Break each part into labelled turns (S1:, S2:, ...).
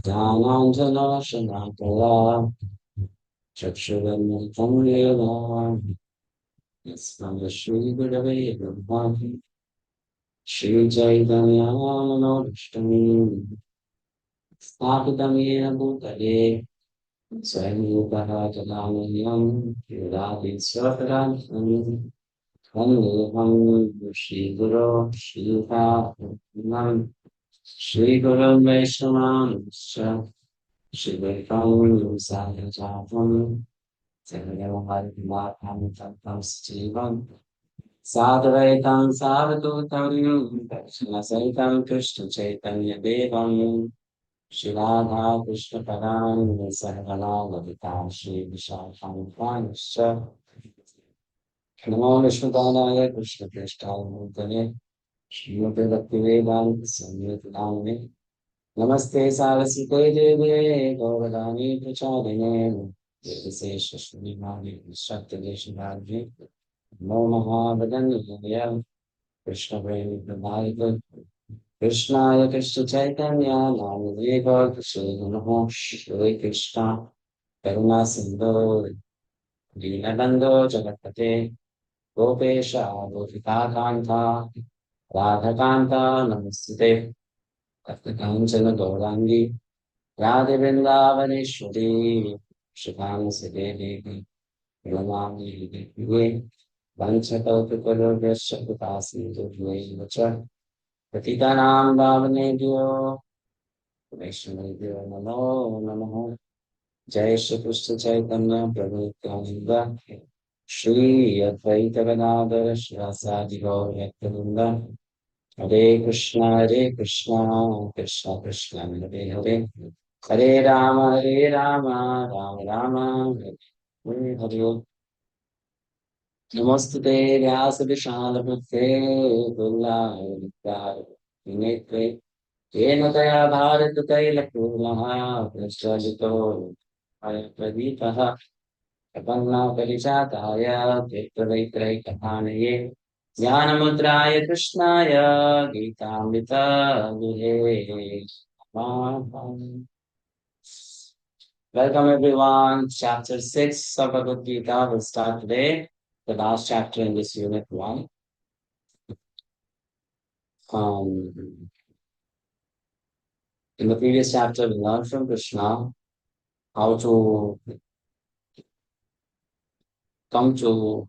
S1: Jnananjana-shanakala Chakshuramitam Yena Yasmaya Shri Gurave Brahma Shri Chaitanya Manodashtami Sthapitam Yena Bhutale Swayamrupaha Jalanayam Yudadi Swakarantam Vandeham Shri Guru Shri Bhagavatam Shri Guru Vaishnava Shivakam Sahajatam Sarvamaharatmatam Tatam Sivam Sadvaitam Savadutam Darshanasaitam Krishna Chaitanya Devam Shiradha Krishna Param Sarvana Lavitam Shri Vishakam Panascha Namo Vishnudanaya Krishna Krishnamurtane Shrimati Bhaktivedanta Samyutaname Namaste Saraswate Deve Gaurani Pracharine Devasesha Srimani Shakti Namo Mahavadanyaya Krishna Premi Pradayaka Krishnaya Krishna Chaitanya Namadeva Krishna Namo Shri Krishna Karuna Sindhu Dinabando Jagapate Gopesha Gopika Kanta Radhakanta Namaste Kancana Gaurangi Radhe Vrindavaneshwari Shivang Siddhi Ramani Vive Vanchakalpatarubhyasya Kripasindhubhyo Vacha Patitanam Bhavanebhyo Vaishnavebhyo Namo Namaha Jai Shri Krishna Chaitanya Prabhu Nityananda Shri Advaita Gadadhara Shrasadi Gaur Bhaktivinoda Hare Krishna, Krishna Krishna, Hare Hare, Hare Rama, Rama Rama, Hare Hare. Namaste Vyasa Vishana Bhakti, Dulla Vinetre, Yena Taya Bharat Taila Kurmaha, Prasthajito, Praditaha, Kapanna Parijataya, Tetraitrai Kahanaye, Jnanamudraya Krishnaya Gitamrita Guhe. Welcome everyone. Chapter 6 of Bhagavad-gita will start today. The last chapter in this unit 1. In the previous chapter, we learned from Krishna how to come to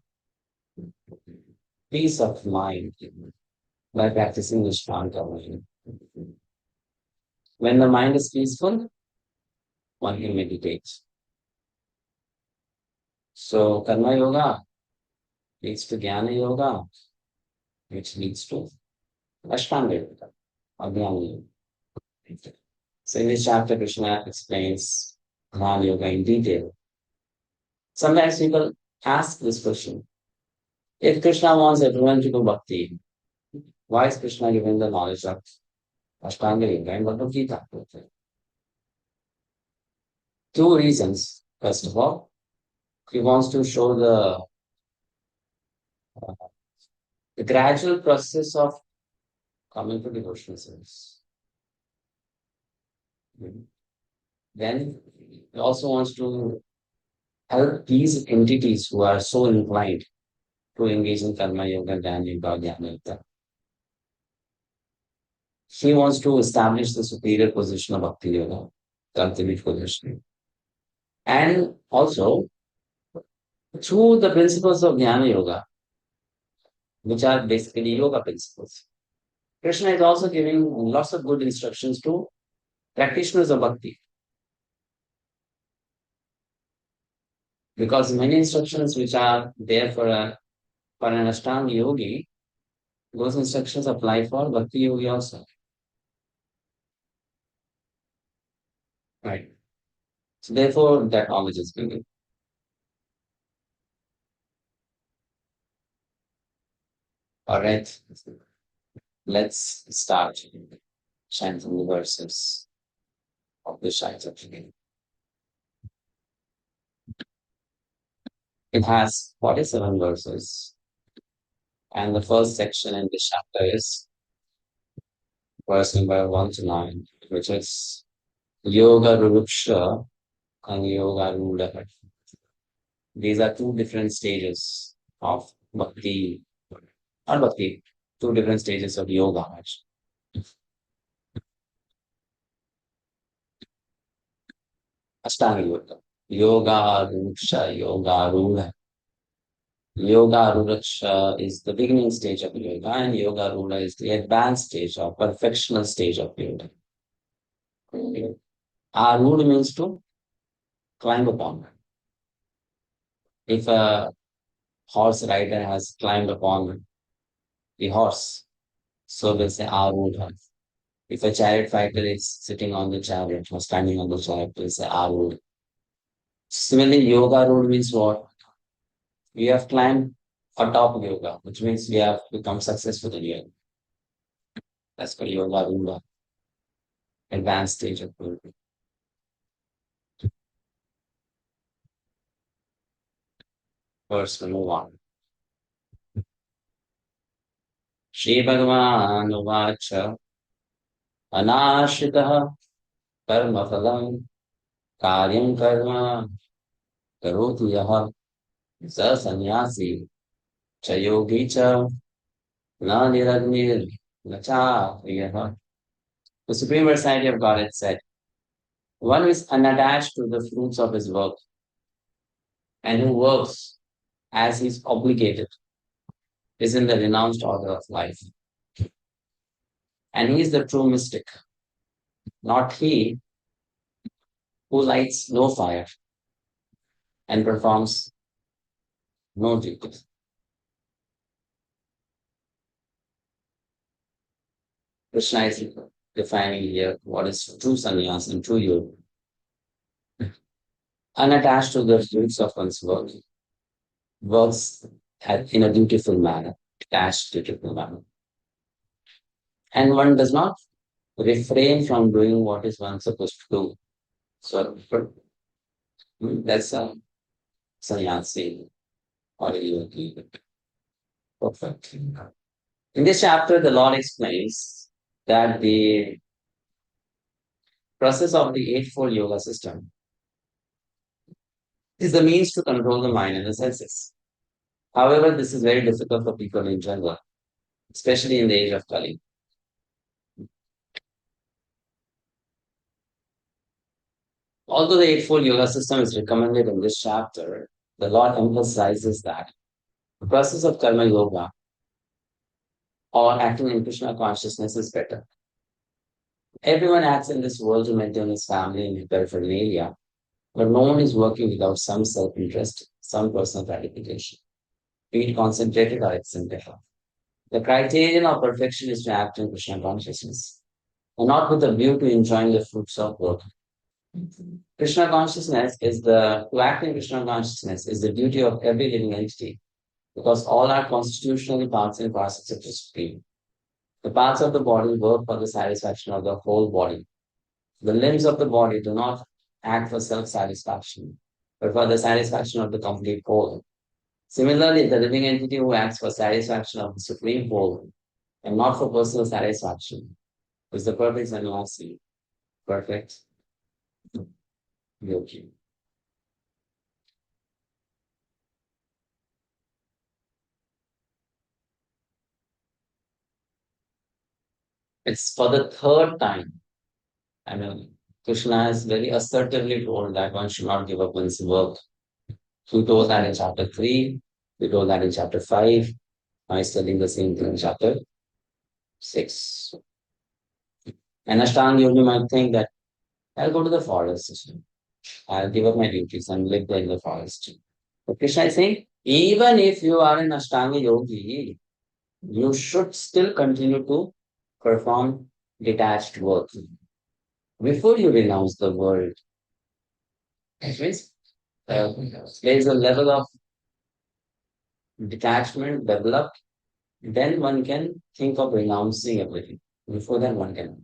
S1: peace of mind by practicing Vishvanga. When the mind is peaceful, one can meditate. So, Karma Yoga leads to Jnana Yoga, which leads to Ashtanga Yoga, or Jnana Yoga. So, in this chapter, Krishna explains Jnana Yoga in detail. Sometimes people ask this question: if Krishna wants everyone to do bhakti, why is Krishna giving the knowledge of Ashtanga Yoga and Bhagavad-gita? Two reasons. First of all, he wants to show the gradual process of coming to devotional service. Then he also wants to help these entities who are so inclined to engage in karma yoga, dhyana yoga, jnana yoga. He wants to establish the superior position of bhakti yoga, the ultimate position. And also, through the principles of jnana yoga, which are basically yoga principles, Krishna is also giving lots of good instructions to practitioners of bhakti. Because many instructions which are there for an Ashtanga yogi, those instructions apply for bhakti yogi also. Right. So therefore, that knowledge is given. All right. Let's start chanting the verses of the Shaitra. It has 47 verses. And the first section in this chapter is verse number 1 to 9, which is Yoga Ruruksha and Yoga Rudha. These are two different stages of bhakti, not bhakti, two different stages of yoga. Actually. Ashtanga Yoga. Yoga Ruruksha, Yoga Rudha. Yoga Ruruksha is the beginning stage of yoga, and Yoga Rudha is the advanced stage or perfectional stage of yoga. Arudha means to climb upon. If a horse rider has climbed upon the horse, so we'll say Arudha. If a chariot fighter is sitting on the chariot or standing on the chariot, we'll say Arudha. Similarly, Yoga Rudha means what? We have climbed atop yoga, which means we have become successful in yoga. That's called Yoga Rudha, advanced stage of yoga. First, we move on. Shri Bhagavan Uvacha Anashitah Karma Phalam Karyam Karma Karoti Yaha Sa Sannyasi Cha Yogi Cha Na Niragnir Na Cha Yaha. The Supreme Personality of Godhead said, one who is unattached to the fruits of his work and who works as he is obligated is in the renounced order of life. And he is the true mystic, not he who lights no fire and performs no duties. Krishna is defining here what is true sannyas and true yoga. Unattached to the fruits of one's work, works in a dutiful manner, attached dutiful manner. And one does not refrain from doing what is one supposed to do. So that's a sannyasi or a yogi. Perfect. In this chapter, the Lord explains that the process of the Eightfold Yoga system is the means to control the mind and the senses. However, this is very difficult for people in general, especially in the age of Kali. Although the Eightfold Yoga system is recommended in this chapter, the Lord emphasizes that the process of Karma Yoga or acting in Krishna consciousness is better. Everyone acts in this world to maintain his family and paraphernalia, but no one is working without some self-interest, some personal gratification, be it concentrated or eccentric. The criterion of perfection is to act in Krishna consciousness, and not with a view to enjoying the fruits of work. Krishna consciousness is to act in Krishna consciousness is the duty of every living entity, because all are constitutionally parts and parcels of the Supreme. The parts of the body work for the satisfaction of the whole body. The limbs of the body do not act for self-satisfaction, but for the satisfaction of the complete whole. Similarly, the living entity who acts for satisfaction of the Supreme Whole and not for personal satisfaction is the perfect sannyasi, perfect yogi. It's for the third time. I mean, Krishna has very assertively told that one should not give up one's work. He told that in chapter 3, he told that in chapter 5. Now he's telling the same thing in chapter 6. And Ashtanga Yogi might think that I'll go to the forest. I'll give up my duties and live there in the forest. But Krishna is saying, even if you are an Ashtanga Yogi, you should still continue to perform detached work before you renounce the world. Which means there is a level of detachment developed, then one can think of renouncing everything. Before that, one can.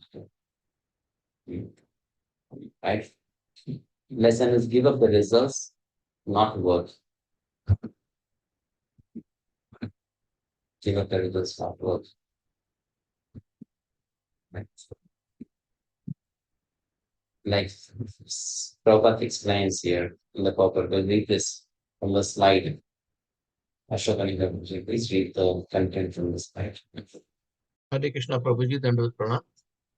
S1: Right? Lesson is give up the results, not work. Give up the results, not work. Right? Like Prabhupada explains here in the Prabhupada will read this from the slide. Ashokani Prabhuji, please read the content from the slide.
S2: Hare Krishna Prabhuji, Dandavat Pranam.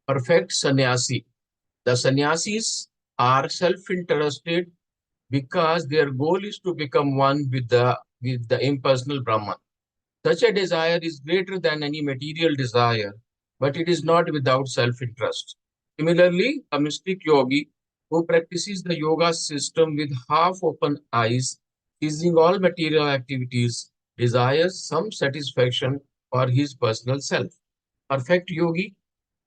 S2: Perfect sannyasi. The sannyasis are self-interested because their goal is to become one with the impersonal Brahman. Such a desire is greater than any material desire, but it is not without self-interest. Similarly, a mystic yogi who practices the yoga system with half-open eyes, ceasing all material activities, desires some satisfaction for his personal self. Perfect yogi,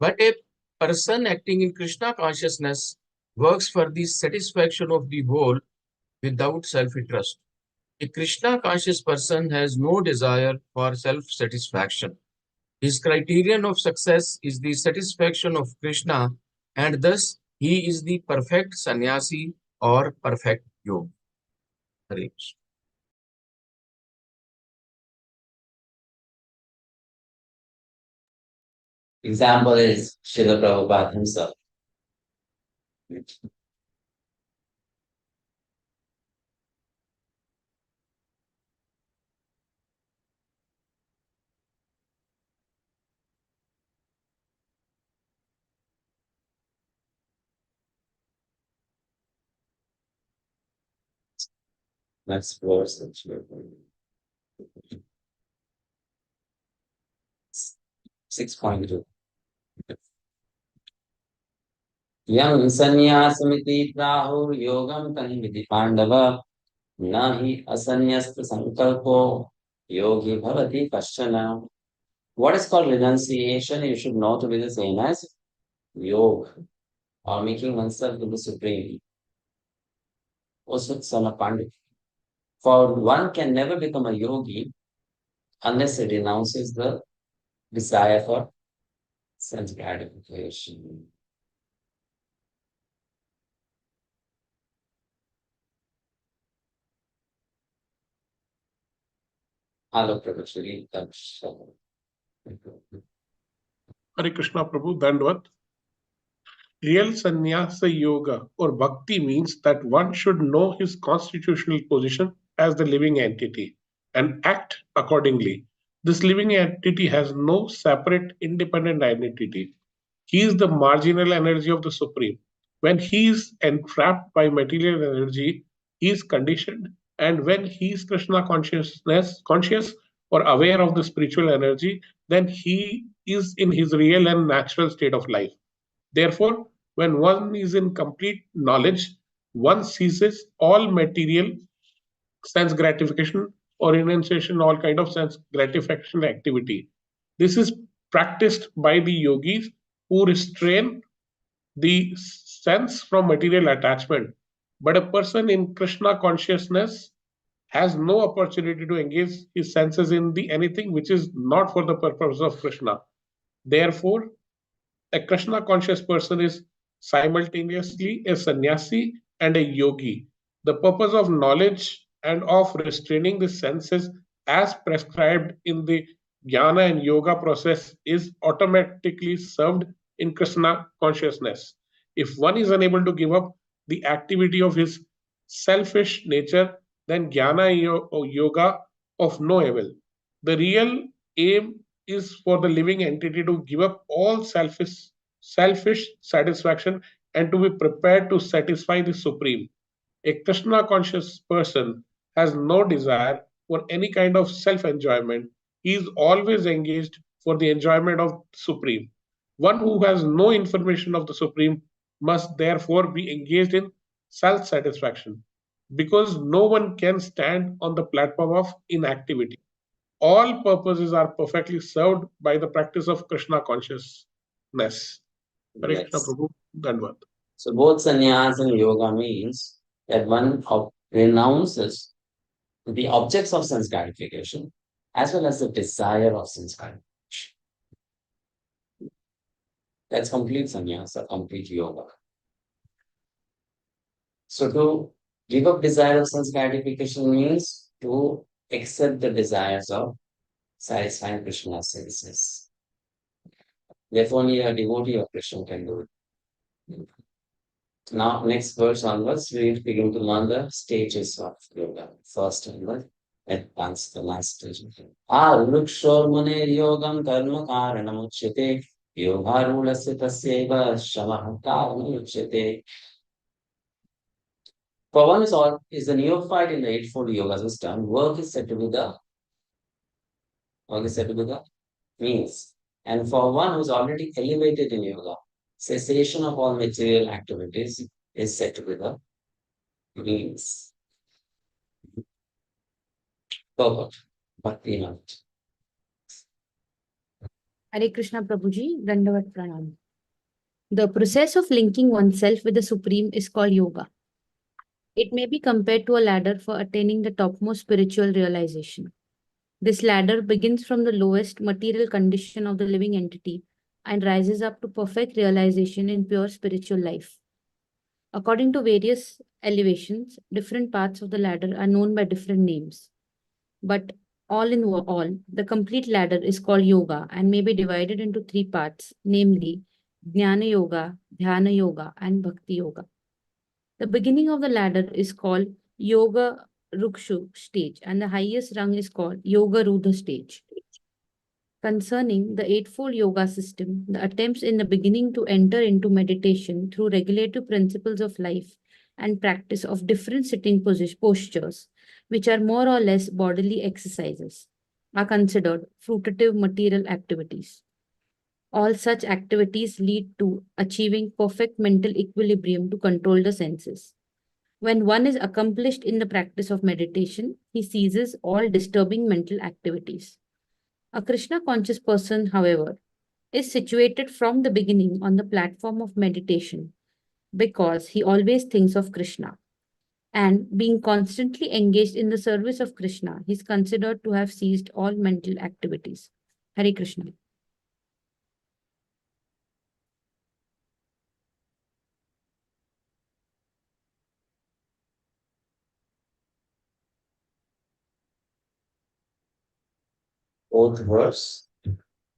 S2: but a person acting in Krishna consciousness works for the satisfaction of the whole without self-interest. A Krishna conscious person has no desire for self-satisfaction. His criterion of success is the satisfaction of Krishna, and thus he is the perfect sannyasi or perfect yogi. Hare Krishna.
S1: Example is Srila Prabhupada himself. Next verse. 6.2. Yang sanyasamiti prahur tani vidhi pandava nahi asanyasta sankalpo yogi bhavati paschana. What is called renunciation? You should know to be the same as yoga or making oneself to the supreme. Also, son of Pandit. For one can never become a yogi unless he renounces the desire for sense gratification. Hello, Professor.
S3: Hare Krishna Prabhu, Dandvat. Real sannyasa yoga or bhakti means that one should know his constitutional position as the living entity and act accordingly. This living entity has no separate independent identity. He is the marginal energy of the Supreme. When he is entrapped by material energy, he is conditioned, and when he is Krishna conscious or aware of the spiritual energy, then he is in his real and natural state of life. Therefore, when one is in complete knowledge, one ceases all material sense gratification or renunciation, all kind of sense gratification activity. This is practiced by the yogis who restrain the sense from material attachment. But a person in Krishna consciousness has no opportunity to engage his senses in the anything which is not for the purpose of Krishna. Therefore, a Krishna conscious person is simultaneously a sannyasi and a yogi. The purpose of knowledge and of restraining the senses as prescribed in the jnana and yoga process is automatically served in Krishna consciousness. If one is unable to give up the activity of his selfish nature, then jnana or yoga of no avail. The real aim is for the living entity to give up all selfish satisfaction and to be prepared to satisfy the Supreme. A Krishna conscious person has no desire for any kind of self enjoyment. He is always engaged for the enjoyment of Supreme. One who has no information of the Supreme must therefore be engaged in self satisfaction because no one can stand on the platform of inactivity. All purposes are perfectly served by the practice of Krishna consciousness. Hare Krishna
S1: Yes.
S3: Prabhu, Dandavad.
S1: So both sannyas and yoga means that one renounces the objects of sense gratification as well as the desire of sense gratification. That's complete sannyasa, complete yoga. So to give up desire of sense gratification means to accept the desires of satisfying Krishna's senses. Therefore, only a devotee of Krishna can do it. Now, next verse onwards, we begin to learn the stages of yoga. First and the advanced, the last stage. Arukshormane yogam karma karanamuchyate yogarulasya tasyeva shamah karanamuchyate. For one is a neophyte in the Eightfold Yoga system, work is said to be the means. And for one who is already elevated in yoga, cessation of all material activities is said to be the means. Purport. Bhakti Nath.
S4: Hare Krishna Prabhuji, Dandavat Pranam. The process of linking oneself with the Supreme is called yoga. It may be compared to a ladder for attaining the topmost spiritual realization. This ladder begins from the lowest material condition of the living entity and rises up to perfect realization in pure spiritual life. According to various elevations, different parts of the ladder are known by different names. But all in all, the complete ladder is called yoga and may be divided into three parts, namely Jnana Yoga, Dhyana Yoga, and Bhakti Yoga. The beginning of the ladder is called Yoga Rukshu stage, and the highest rung is called Yoga Rudha stage. Concerning the Eightfold Yoga system, the attempts in the beginning to enter into meditation through regulative principles of life and practice of different sitting postures, which are more or less bodily exercises, are considered fruitative material activities. All such activities lead to achieving perfect mental equilibrium to control the senses. When one is accomplished in the practice of meditation, he ceases all disturbing mental activities. A Krishna conscious person, however, is situated from the beginning on the platform of meditation because he always thinks of Krishna. And being constantly engaged in the service of Krishna, he is considered to have ceased all mental activities. Hare Krishna.
S1: Fourth verse.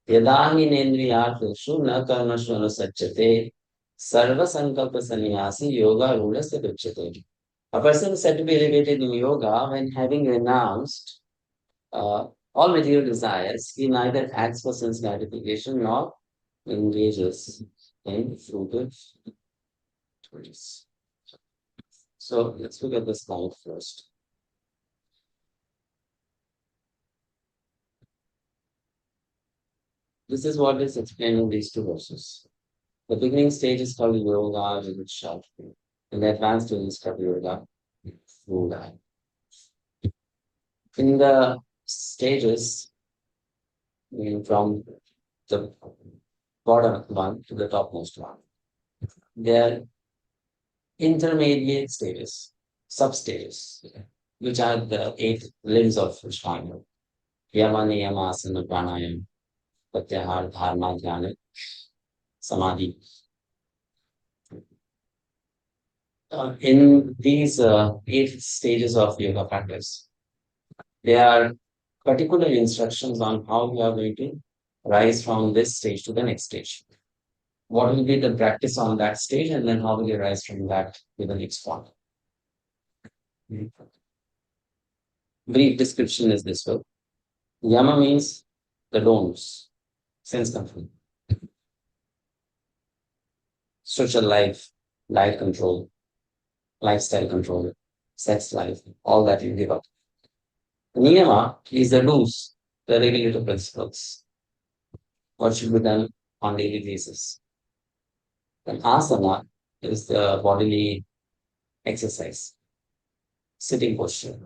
S1: Yadahi nendriyateshu na karmashu anusachyate sarva sankalpa sannyasi yoga rudasya duchyate. A person is said to be elevated in yoga when having renounced all material desires, he neither acts for sense gratification nor engages in fruitive activities. So let's look at the slide first. This is what is explained in these two verses. The beginning stage is called yoga virukshatri, and the advanced stage is called yoga rudha. In the stages, from the bottom one to the topmost one, there are intermediate stages, sub-stages, which are the 8 limbs of Ashtanga. Yama, Niyama, Asana, Pranayama, Pratyahara, Dharma, Dhyana, Samadhi. In these 8 stages of yoga practice, there are particular instructions on how we are going to rise from this stage to the next stage. What will be the practice on that stage, and then how will you rise from that to the next one? Brief description is this way. Yama means the don'ts, sense control, social life, diet control, lifestyle control, sex life, all that you give up. Niyama is the do's, the regulative principles, what should be done on daily basis. Then asana is the bodily exercise, sitting posture,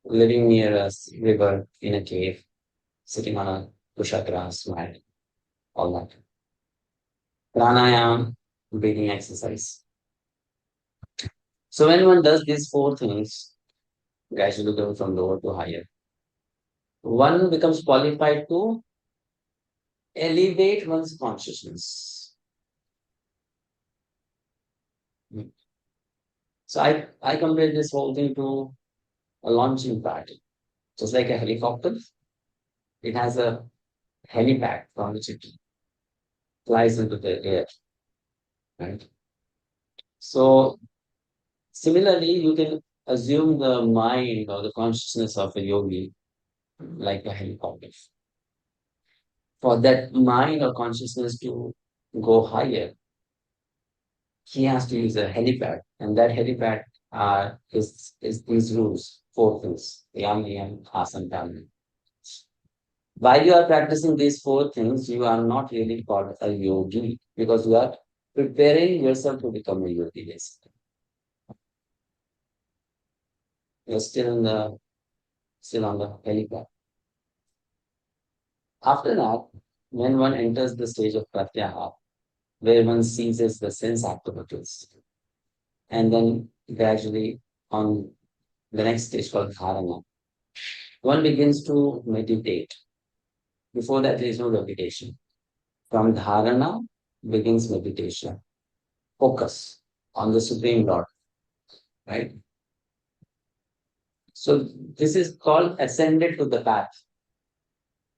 S1: living near a river in a cave, sitting on a tusha grass mat, all that. Pranayama, breathing exercise. So when one does these 4 things, gradually going from lower to higher, one becomes qualified to elevate one's consciousness. So I compare this whole thing to a launching pad. Just like a helicopter, it has a helipad from which it flies into the air. Right? So similarly, you can assume the mind or the consciousness of a yogi like a helicopter. For that mind or consciousness to go higher, he has to use a helipad, and that helipad is these rules, four things: yam, niyam, asana, dharana. While you are practicing these four things, you are not really called a yogi because you are preparing yourself to become a yogi. Basically, you're still on the helipad. After that, when one enters the stage of pratyahara, where one ceases the sense activities, and then gradually on the next stage called dharana, one begins to meditate. Before that, there is no meditation. From dharana begins meditation. Focus on the Supreme Lord, right? So this is called ascended to the path,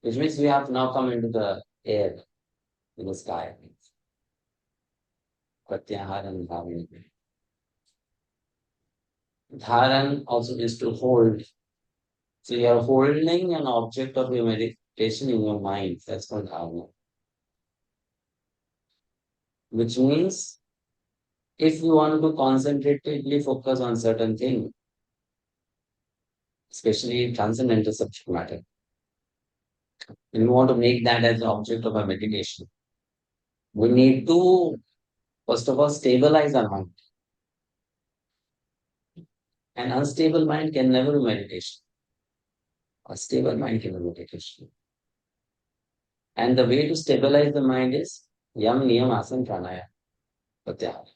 S1: which means we have now come into the air, in the sky. Pratyahara and dharana. Dharan also is to hold. So you are holding an object of your meditation in your mind. That's called dharana. Which means if you want to concentratedly focus on certain thing, especially transcendental subject matter, and you want to make that as the object of a meditation, we need to, first of all, stabilize our mind. An unstable mind can never do meditation. A stable mind can do meditation. And the way to stabilize the mind is yam, niyam, asana, pranayama, pratyahara.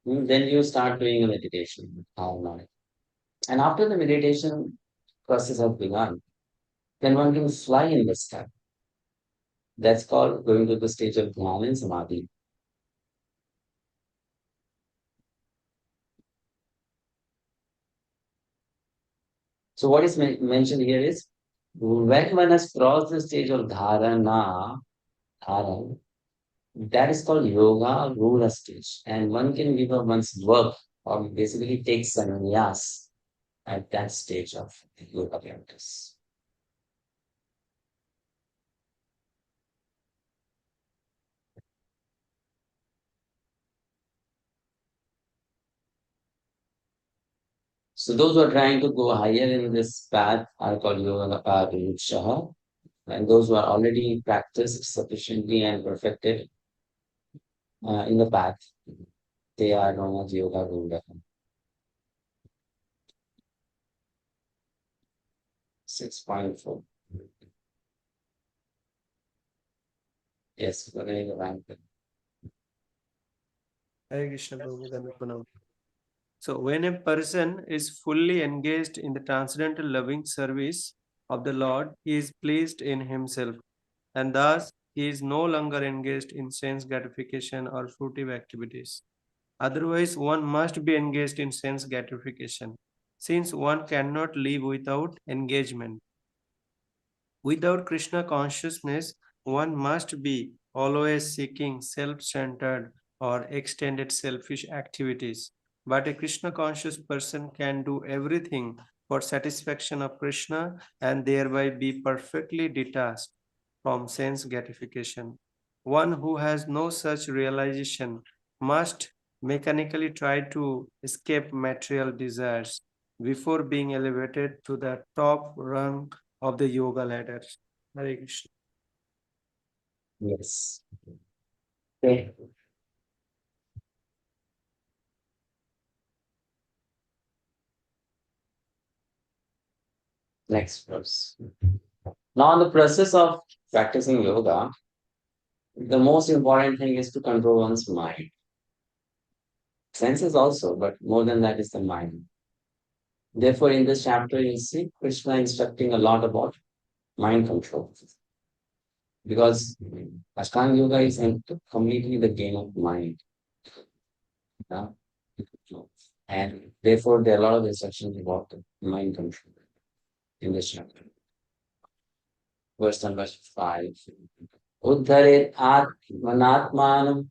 S1: Then you start doing a meditation. And after the meditation process has begun, then one can fly in the sky. That's called going to the stage of jnana and samadhi. So what is mentioned here is, when one has crossed the stage of dharana, that is called yoga rula stage. And one can give up one's work or basically take sannyas at that stage of yoga practice. So those who are trying to go higher in this path are called yoga rukshaha. And those who are already practiced sufficiently and perfected in the path, they are known as yoga rukshaha. 6.4. Yes, we're going to rank it.
S5: Hare Krishna Prabhu, Dhanapranam. So when a person is fully engaged in the transcendental loving service of the Lord, he is pleased in himself, and thus he is no longer engaged in sense gratification or fruitive activities. Otherwise, one must be engaged in sense gratification, since one cannot live without engagement. Without Krishna consciousness, one must be always seeking self-centered or extended selfish activities. But a Krishna conscious person can do everything for satisfaction of Krishna and thereby be perfectly detached from sense gratification. One who has no such realization must mechanically try to escape material desires before being elevated to the top rung of the yoga ladder. Hare Krishna.
S1: Yes. Okay. Next verse. Now, in the process of practicing yoga, the most important thing is to control one's mind. Senses also, but more than that is the mind. Therefore, in this chapter, you see Krishna instructing a lot about mind control. Because Ashtanga Yoga is completely the game of mind. Yeah? And therefore, there are a lot of instructions about mind control in this chapter. Verse number 5. Uddharet atmanatmanam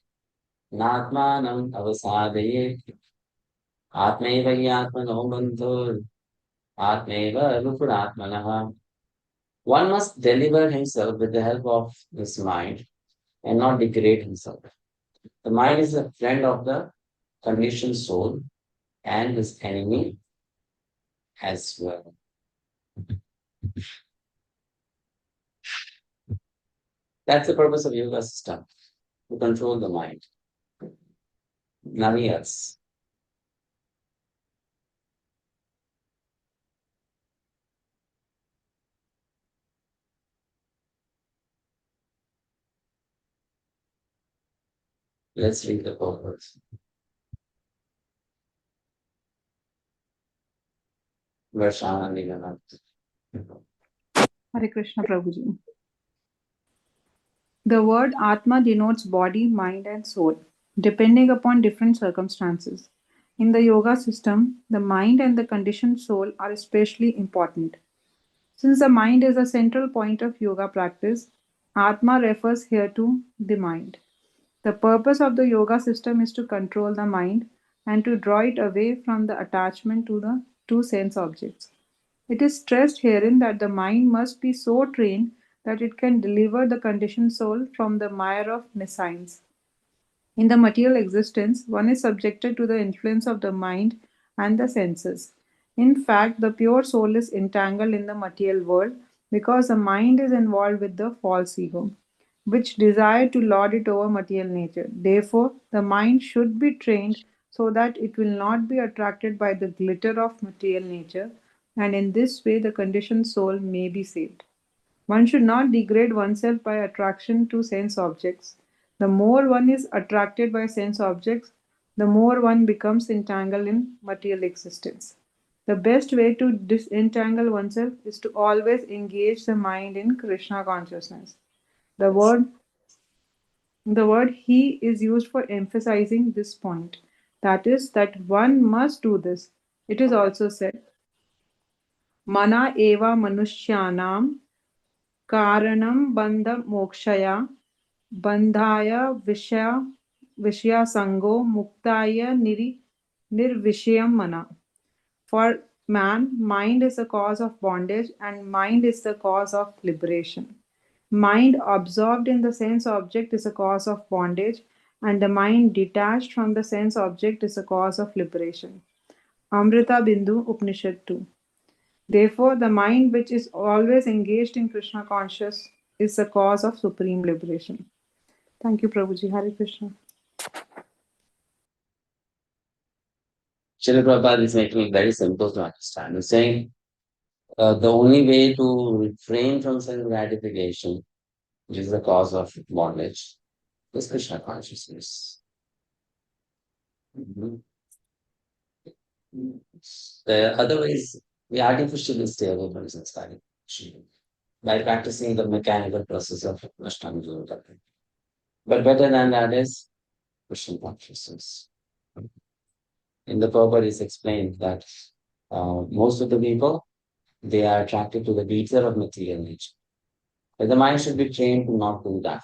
S1: natmanam avasadaye atmaiva yatmano bandhur atmaiva rupuratmanaha. One must deliver himself with the help of this mind and not degrade himself. The mind is a friend of the conditioned soul and his enemy as well. That's the purpose of yoga system, to control the mind. Nothing else. Let's read the purpose. Varshana Niganath.
S6: Hare Krishna Prabhuji. The word Atma denotes body, mind, and soul, depending upon different circumstances. In the yoga system, the mind and the conditioned soul are especially important. Since the mind is a central point of yoga practice, Atma refers here to the mind. The purpose of the yoga system is to control the mind and to draw it away from the attachment to the two sense objects. It is stressed herein that the mind must be so trained that it can deliver the conditioned soul from the mire of nescience. In the material existence, one is subjected to the influence of the mind and the senses. In fact, the pure soul is entangled in the material world because the mind is involved with the false ego, which desire to lord it over material nature. Therefore, the mind should be trained so that it will not be attracted by the glitter of material nature, and in this way the conditioned soul may be saved. One should not degrade oneself by attraction to sense objects. The more one is attracted by sense objects, the more one becomes entangled in material existence. The best way to disentangle oneself is to always engage the mind in Krishna consciousness. The word he is used for emphasizing this point. That is, that one must do this. It is also said, Mana eva manushyanam karanam bandha mokshaya bandhaya vishya sango muktaya nirvishayam mana. For man, mind is the cause of bondage and mind is the cause of liberation. Mind absorbed in the sense object is a cause of bondage, and the mind detached from the sense object is a cause of liberation. Amrita Bindu Upanishad 2. Therefore, the mind which is always engaged in Krishna conscious is the cause of supreme liberation. Thank you, Prabhuji. Hare Krishna.
S1: Srila Prabhupada is making it very simple to understand. He's saying the only way to refrain from sense gratification, which is the cause of bondage, is Krishna consciousness. Otherwise, we artificially stay away from sense gratification by practicing the mechanical process of Ashtanga Yoga. But better than that is Krishna consciousness. In the Prabhupada is explained that most of the people, they are attracted to the detail of material nature. But the mind should be trained to not do that.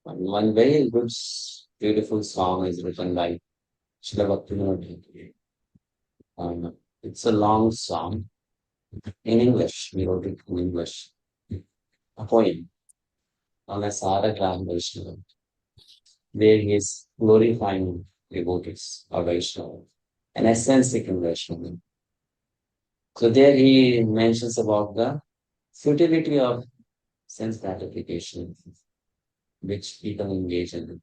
S1: One very good, beautiful song is written by Srila Bhakti-sastri. It's a long song in English. We wrote it in English. A poem on a Sara Gram Vaishnava, where he is glorifying devotees or Vaishnava, an essence-seeking Vaishnava. So there he mentions about the futility of sense gratification, which people engage in.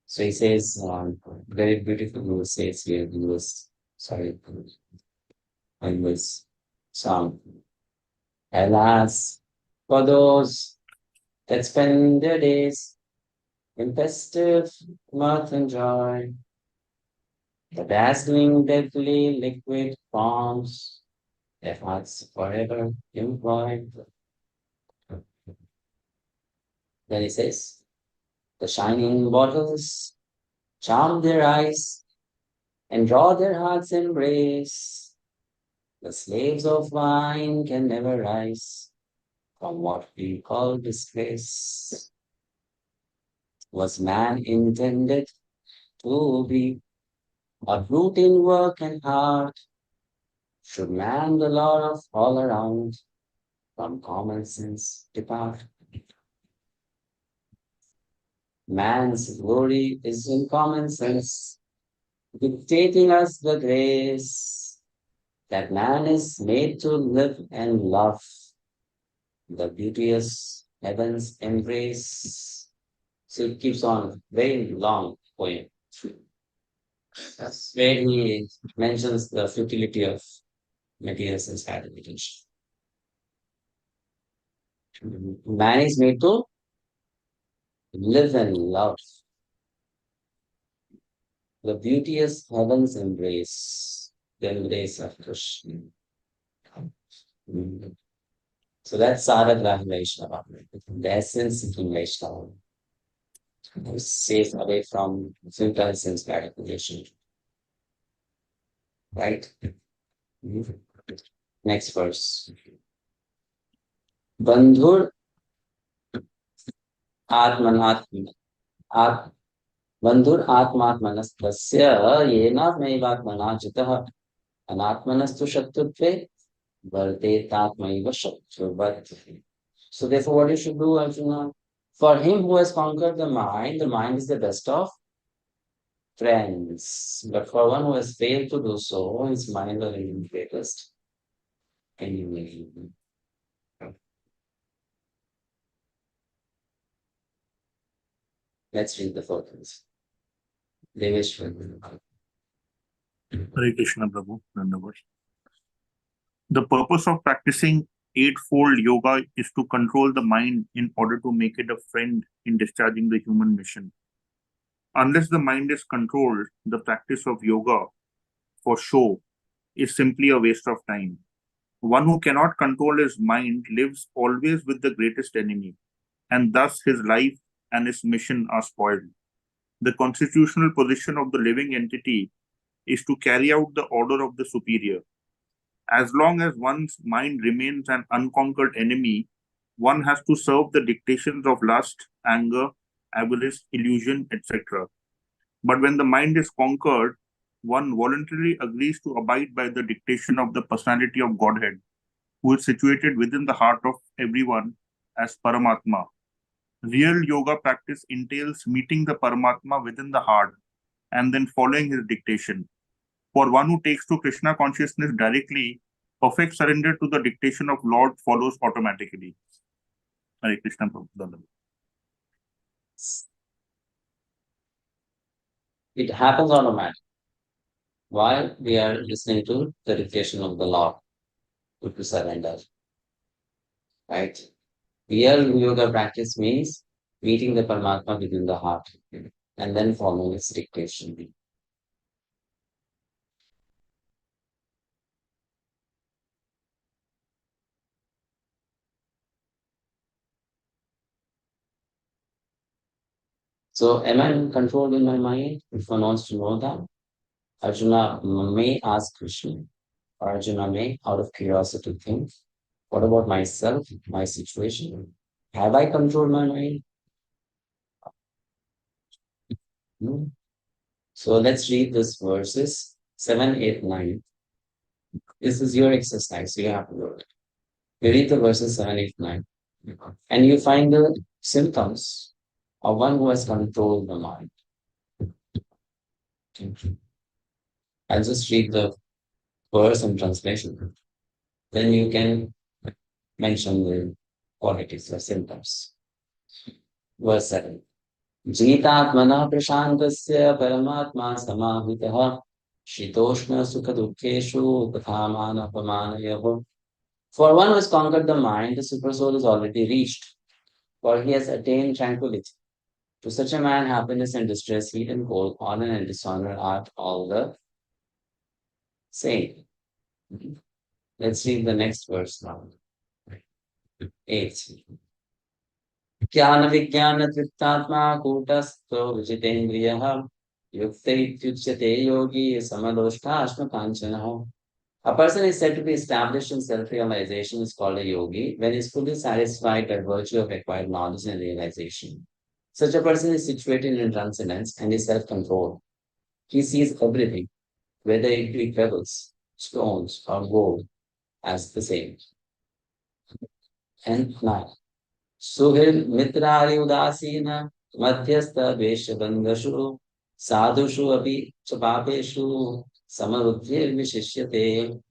S1: So he says, very beautiful verse says here in verse, in verse song. Alas, for those that spend their days in festive mirth and joy, the dazzling, deadly liquid forms their hearts forever employed. Then he says, the shining bottles charm their eyes and draw their hearts' embrace. The slaves of wine can never rise from what we call disgrace. Was man intended to be a brute in work and heart? Should man the law of all around from common sense depart? Man's glory is in common sense, dictating us the grace that man is made to live and love the beauteous heavens embrace. So it keeps on, very long poem. That's where he mentions the futility of material sense gratification. Man is made to live and love the beauteous heavens embrace, the embrace of Krishna. So that's Sadhana Vaishnava, the essence of Vaishnava. Safe away from futile sense gratification. Right? Next verse. Bandhur Atmanatman Bandhur Atmatmanastasya Yenatmaivatmana Jitah Anatmanastu Shatrutve Varte Tatmaiva Shatruvat. So therefore what you should do, Arjuna? For him who has conquered the mind is the best of friends. But for one who has failed to do so, his mind will be the greatest enemy. Let's read the fourth verse. Deveshwar.
S7: Hare Krishna Prabhu. Dandavad. The purpose of practicing eightfold yoga is to control the mind in order to make it a friend in discharging the human mission. Unless the mind is controlled, the practice of yoga for show is simply a waste of time. One who cannot control his mind lives always with the greatest enemy, and thus his life and his mission are spoiled. The constitutional position of the living entity is to carry out the order of the superior. As long as one's mind remains an unconquered enemy, one has to serve the dictations of lust, anger, avarice, illusion, etc. But when the mind is conquered, one voluntarily agrees to abide by the dictation of the personality of Godhead, who is situated within the heart of everyone as Paramatma. Real yoga practice entails meeting the Paramatma within the heart and then following his dictation. For one who takes to Krishna consciousness directly, perfect surrender to the dictation of Lord follows automatically. Hare Krishna Prabhu.
S1: It happens automatically. While we are listening to the dictation of the Lord to surrender. Right? Real yoga practice means meeting the Paramatma within the heart and then following its dictation. So am I controlled in my mind? If one wants to know that, Arjuna may ask Krishna. Arjuna may, out of curiosity, think, what about myself, my situation? Have I controlled my mind? No. So let's read this verses 7, 8, 9. This is your exercise, so you have to do it. You read the verses 7, 8, 9. And you find the symptoms of one who has controlled the mind. I'll just read the verse and translation. Then you can mention the qualities or symptoms. Verse 7. Jitatmana prashantasya paramatma samahitaha shitoshna sukha dukkeshu pathamana pamanayahu. For one who has conquered the mind, the supersoul is already reached, for he has attained tranquility. To such a man, happiness and distress, heat and cold, honor and dishonor are all the same. Let's read the next verse now. 8. Jnana Vijnana Trittatma Kutasto Vijitendriyaha Yukta Ityuchyate Yogi Samadoshta Ashma Kanchanaha. A person is said to be established in self-realization is called a yogi when he is fully satisfied by virtue of acquired knowledge and realization. Such a person is situated in transcendence and is self-controlled. He sees everything, whether it be pebbles, stones, or gold, as the same. And now, Suhil Mitrari Udasina Madhyastha Veshabandashu Sadhushu Api Chapapeshu Samarudhir Vishishyate.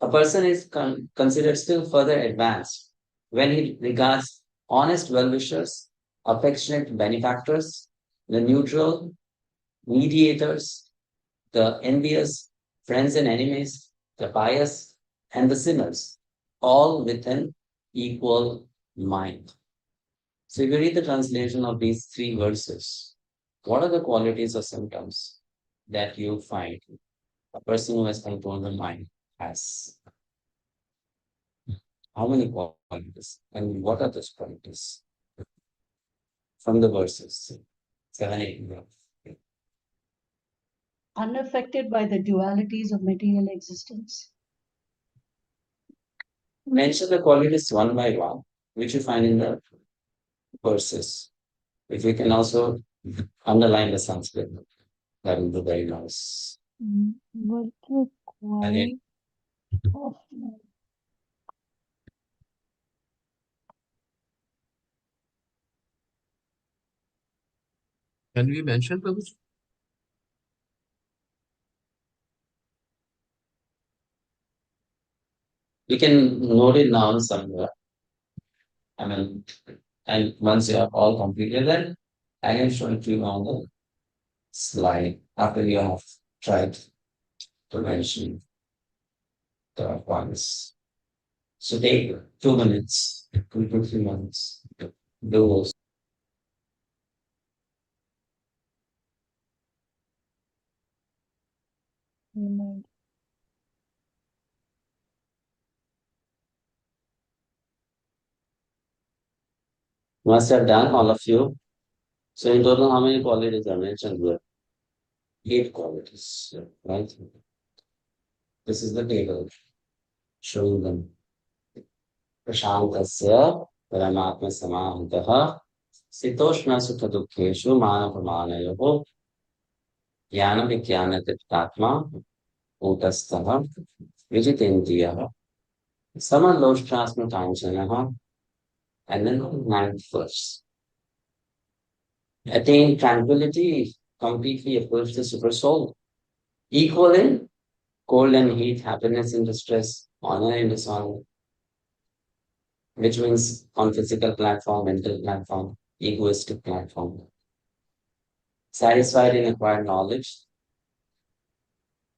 S1: A person is considered still further advanced when he regards honest well-wishers, affectionate benefactors, the neutral mediators, the envious, friends and enemies, the pious, and the sinners, all with an equal mind. So if you read the translation of these three verses, what are the qualities or symptoms that you find a person who has controlled the mind has? How many qualities? And what are those qualities? From the verses, 7, 8, 9.
S8: Unaffected by the dualities of material existence.
S1: Mention the qualities one by one, which you find in the verses. If you can also underline the Sanskrit, that will be very nice.
S8: What the quality of
S2: Can we mention, Prabhuji?
S1: You can note it down somewhere. I mean, and once you have all completed that, I can show it to you on the slide after you have tried to mention the points. So take 2 minutes, 2 to 3 minutes. Do those. Must have done, all of you. So in total, how many qualities are mentioned here? 8 qualities, right? This is the table showing them. Prashantasya Paramatma Samahantaha Sitoshna Sukha Dukkheshu Mana Pramanayoho Jnana Vikyana Tiptatma Utastaha Vijitendriyaha Samadloshtrasma Kanchanaha. And then 9th verse. Attain tranquility, completely approach the super soul. Equal in cold and heat, happiness and distress, honor and dishonor. Which means on physical platform, mental platform, egoistic platform. Satisfied in acquired knowledge,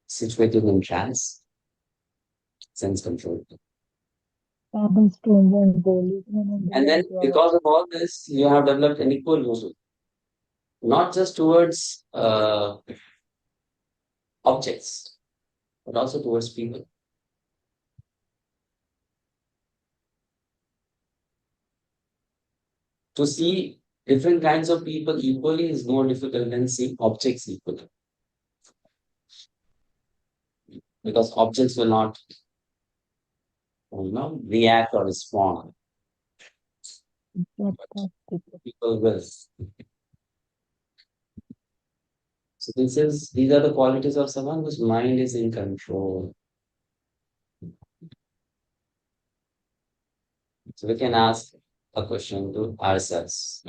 S1: situated in trance, sense control. And then because of all this, you have developed an equal movement. Not just towards objects, but also towards people. To see different kinds of people equally is more difficult than seeing objects equally. Because objects will not, react or respond. People will. So these are the qualities of someone whose mind is in control. So we can ask a question to ourselves.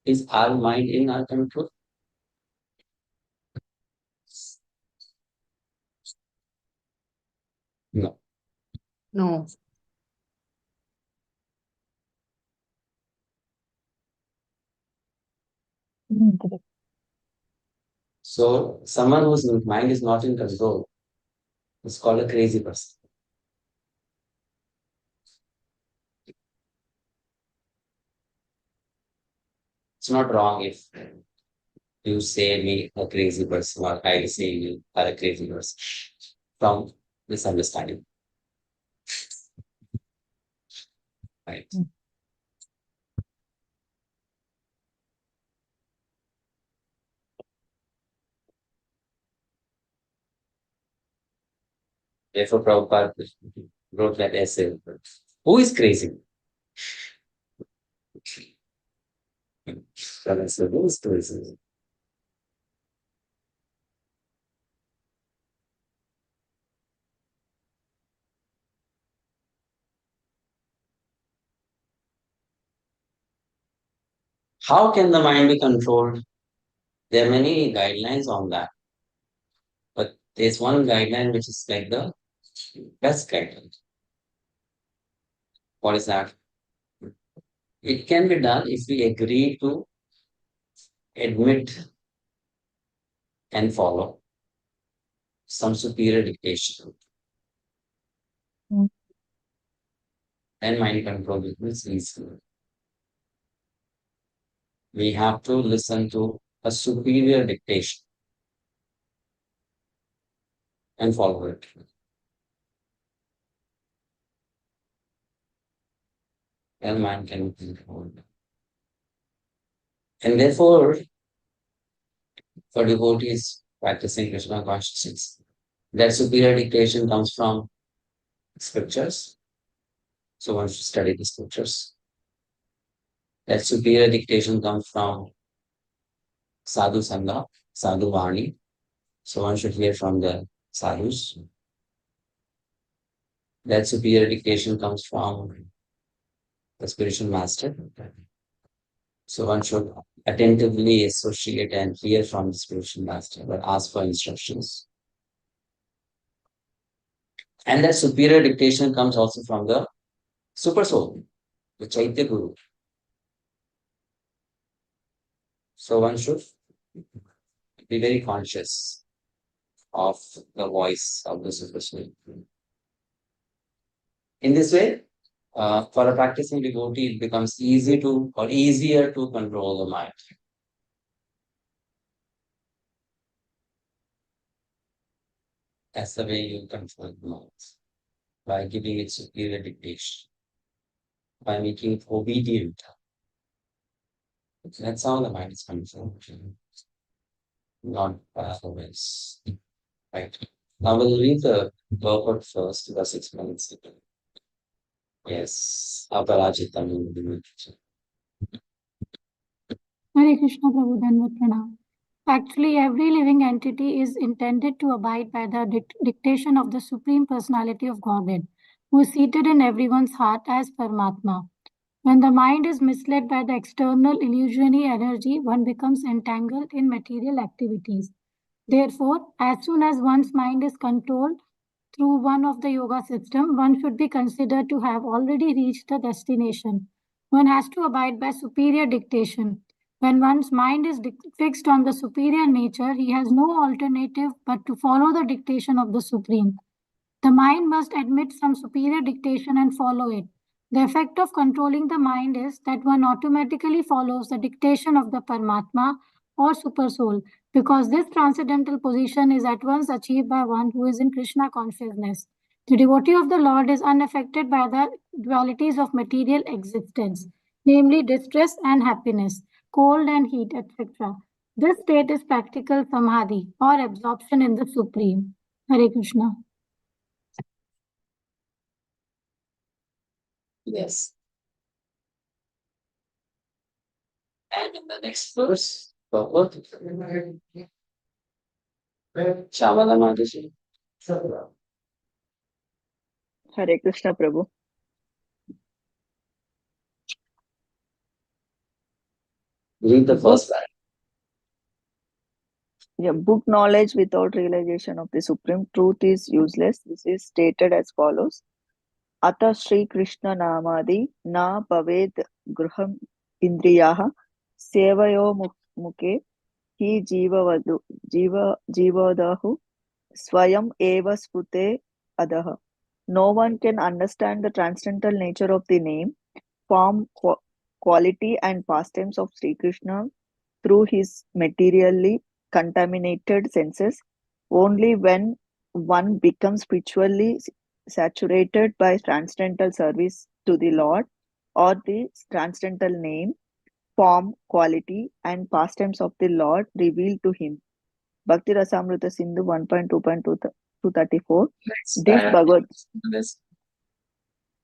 S1: Is our mind in our control? No.
S4: No.
S1: So someone whose mind is not in control is called a crazy person. It's not wrong if you say me a crazy person or I say you are a crazy person from misunderstanding. Right. Therefore, Prabhupada wrote that essay. Who is crazy? So I said, who is crazy? How can the mind be controlled? There are many guidelines on that. But there's one guideline which is like the best guideline. What is that? It can be done if we agree to admit and follow some superior dictation. Then mind control becomes easy. We have to listen to a superior dictation and follow it. Then mind can be controlled. And therefore, for devotees practicing Krishna consciousness, that superior dictation comes from scriptures. So one should study the scriptures. That superior dictation comes from sadhu sangha, sadhu vani. So one should hear from the sadhus. That superior dictation comes from the spiritual master. So one should attentively associate and hear from the spiritual master, but ask for instructions. And that superior dictation comes also from the super soul, the Chaitya Guru. So one should be very conscious of the voice of the super soul. In this way, for a practicing devotee, it becomes easier to control the mind. That's the way you control the mind, by giving it superior dictation, by making it obedient. That's how the mind is controlled, not by otherwise. Right. Now we'll read the purport first, the 6 minutes. Yes, Aparajita.
S9: Hare Krishna Prabhu, Dandavat Pranam. Actually, every living entity is intended to abide by the dictation of the Supreme Personality of Godhead, who is seated in everyone's heart as Paramatma. When the mind is misled by the external illusionary energy, one becomes entangled in material activities. Therefore, as soon as one's mind is controlled through one of the yoga system, one should be considered to have already reached the destination. One has to abide by superior dictation. When one's mind is fixed on the superior nature, he has no alternative but to follow the dictation of the Supreme. The mind must admit some superior dictation and follow it. The effect of controlling the mind is that one automatically follows the dictation of the Paramatma or Super Soul, because this transcendental position is at once achieved by one who is in Krishna consciousness. The devotee of the Lord is unaffected by the dualities of material existence, namely distress and happiness, cold and heat, etc. This state is practical samadhi or absorption in the Supreme. Hare Krishna.
S1: Yes. And in the next verse, purport. Shamala Mataji.
S10: Hare Krishna Prabhu.
S1: Read the first line.
S10: Yeah, book knowledge without realization of the supreme truth is useless. This is stated as follows. Ata Shri Krishna Namadi na bhaved gruham indriyaha sevayo mukhe hi jivadahu swayam eva spute adaha. No one can understand the transcendental nature of the name, form, quality and pastimes of Sri Krishna through his materially contaminated senses. Only when one becomes spiritually saturated by transcendental service to the Lord or the transcendental name, form, quality and pastimes of the Lord revealed to him. Bhakti Rasamrita Sindhu 1.2.2 234.
S1: Next,
S10: This Bhagavad
S1: this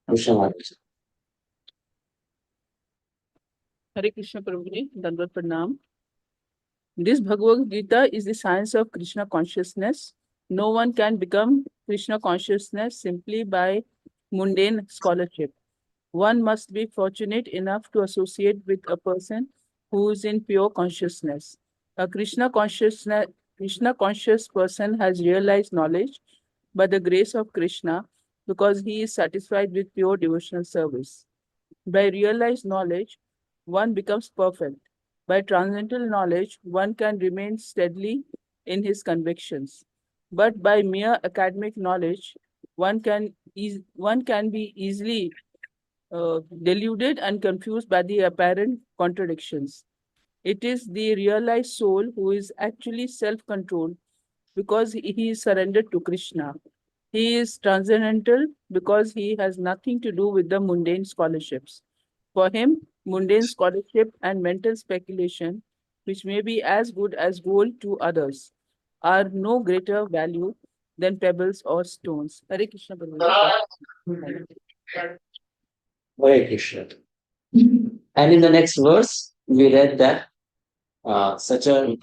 S1: Krishna Maharaj.
S11: Hare Krishna Prabhuji, Dandavat Pranam. This Bhagavad-gita is the science of Krishna consciousness. No one can become Krishna consciousness simply by mundane scholarship. One must be fortunate enough to associate with a person who is in pure consciousness. A Krishna conscious person has realized knowledge by the grace of Krishna because he is satisfied with pure devotional service. By realized knowledge, one becomes perfect. By transcendental knowledge, one can remain steadily in his convictions. But by mere academic knowledge, one can be easily deluded and confused by the apparent contradictions. It is the realized soul who is actually self-controlled because he is surrendered to Krishna. He is transcendental because he has nothing to do with the mundane scholarships. For him, mundane scholarship and mental speculation, which may be as good as gold to others, are no greater value than pebbles or stones. Hare Krishna Prabhuji.
S1: Hare Krishna. And in the next verse, we read that such a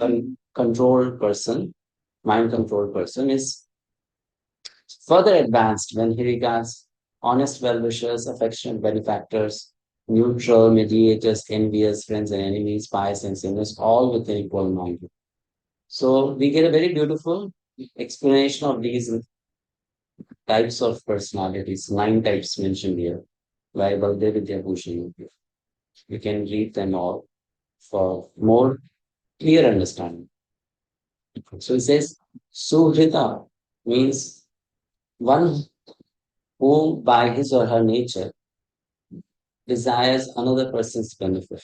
S1: controlled person, mind-controlled person, is further advanced when he regards honest well-wishers, affectionate benefactors, neutral mediators, envious friends and enemies, pious and sinners, all with an equal mind. So we get a very beautiful explanation of these types of personalities, 9 types mentioned here by Bhagavad-gita Bhushan. We can read them all for more clear understanding. So it says, Suhrita means one who by his or her nature desires another person's benefit.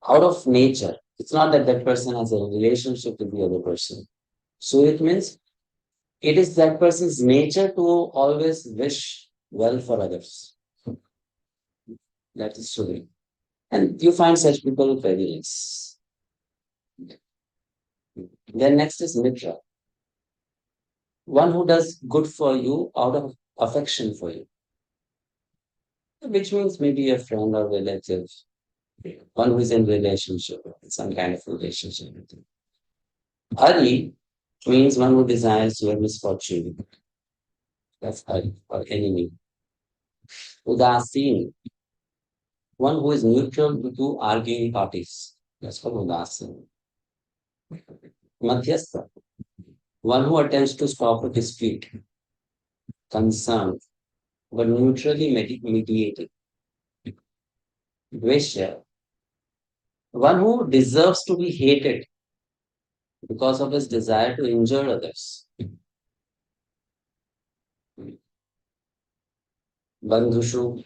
S1: Out of nature, it's not that that person has a relationship with the other person. So it means it is that person's nature to always wish well for others. That is Suhrita. And you find such people very less. Then next is Mitra. One who does good for you out of affection for you. Which means maybe a friend or relative. One who is in relationship, some kind of relationship with you. Hari means one who desires your misfortune. That's Hari, or enemy. Udasin, one who is neutral to two arguing parties. That's called Udasin. Madhyastha, one who attempts to stop a dispute, concerned, but neutrally mediated. Dveshya, one who deserves to be hated because of his desire to injure others. Bandhushu,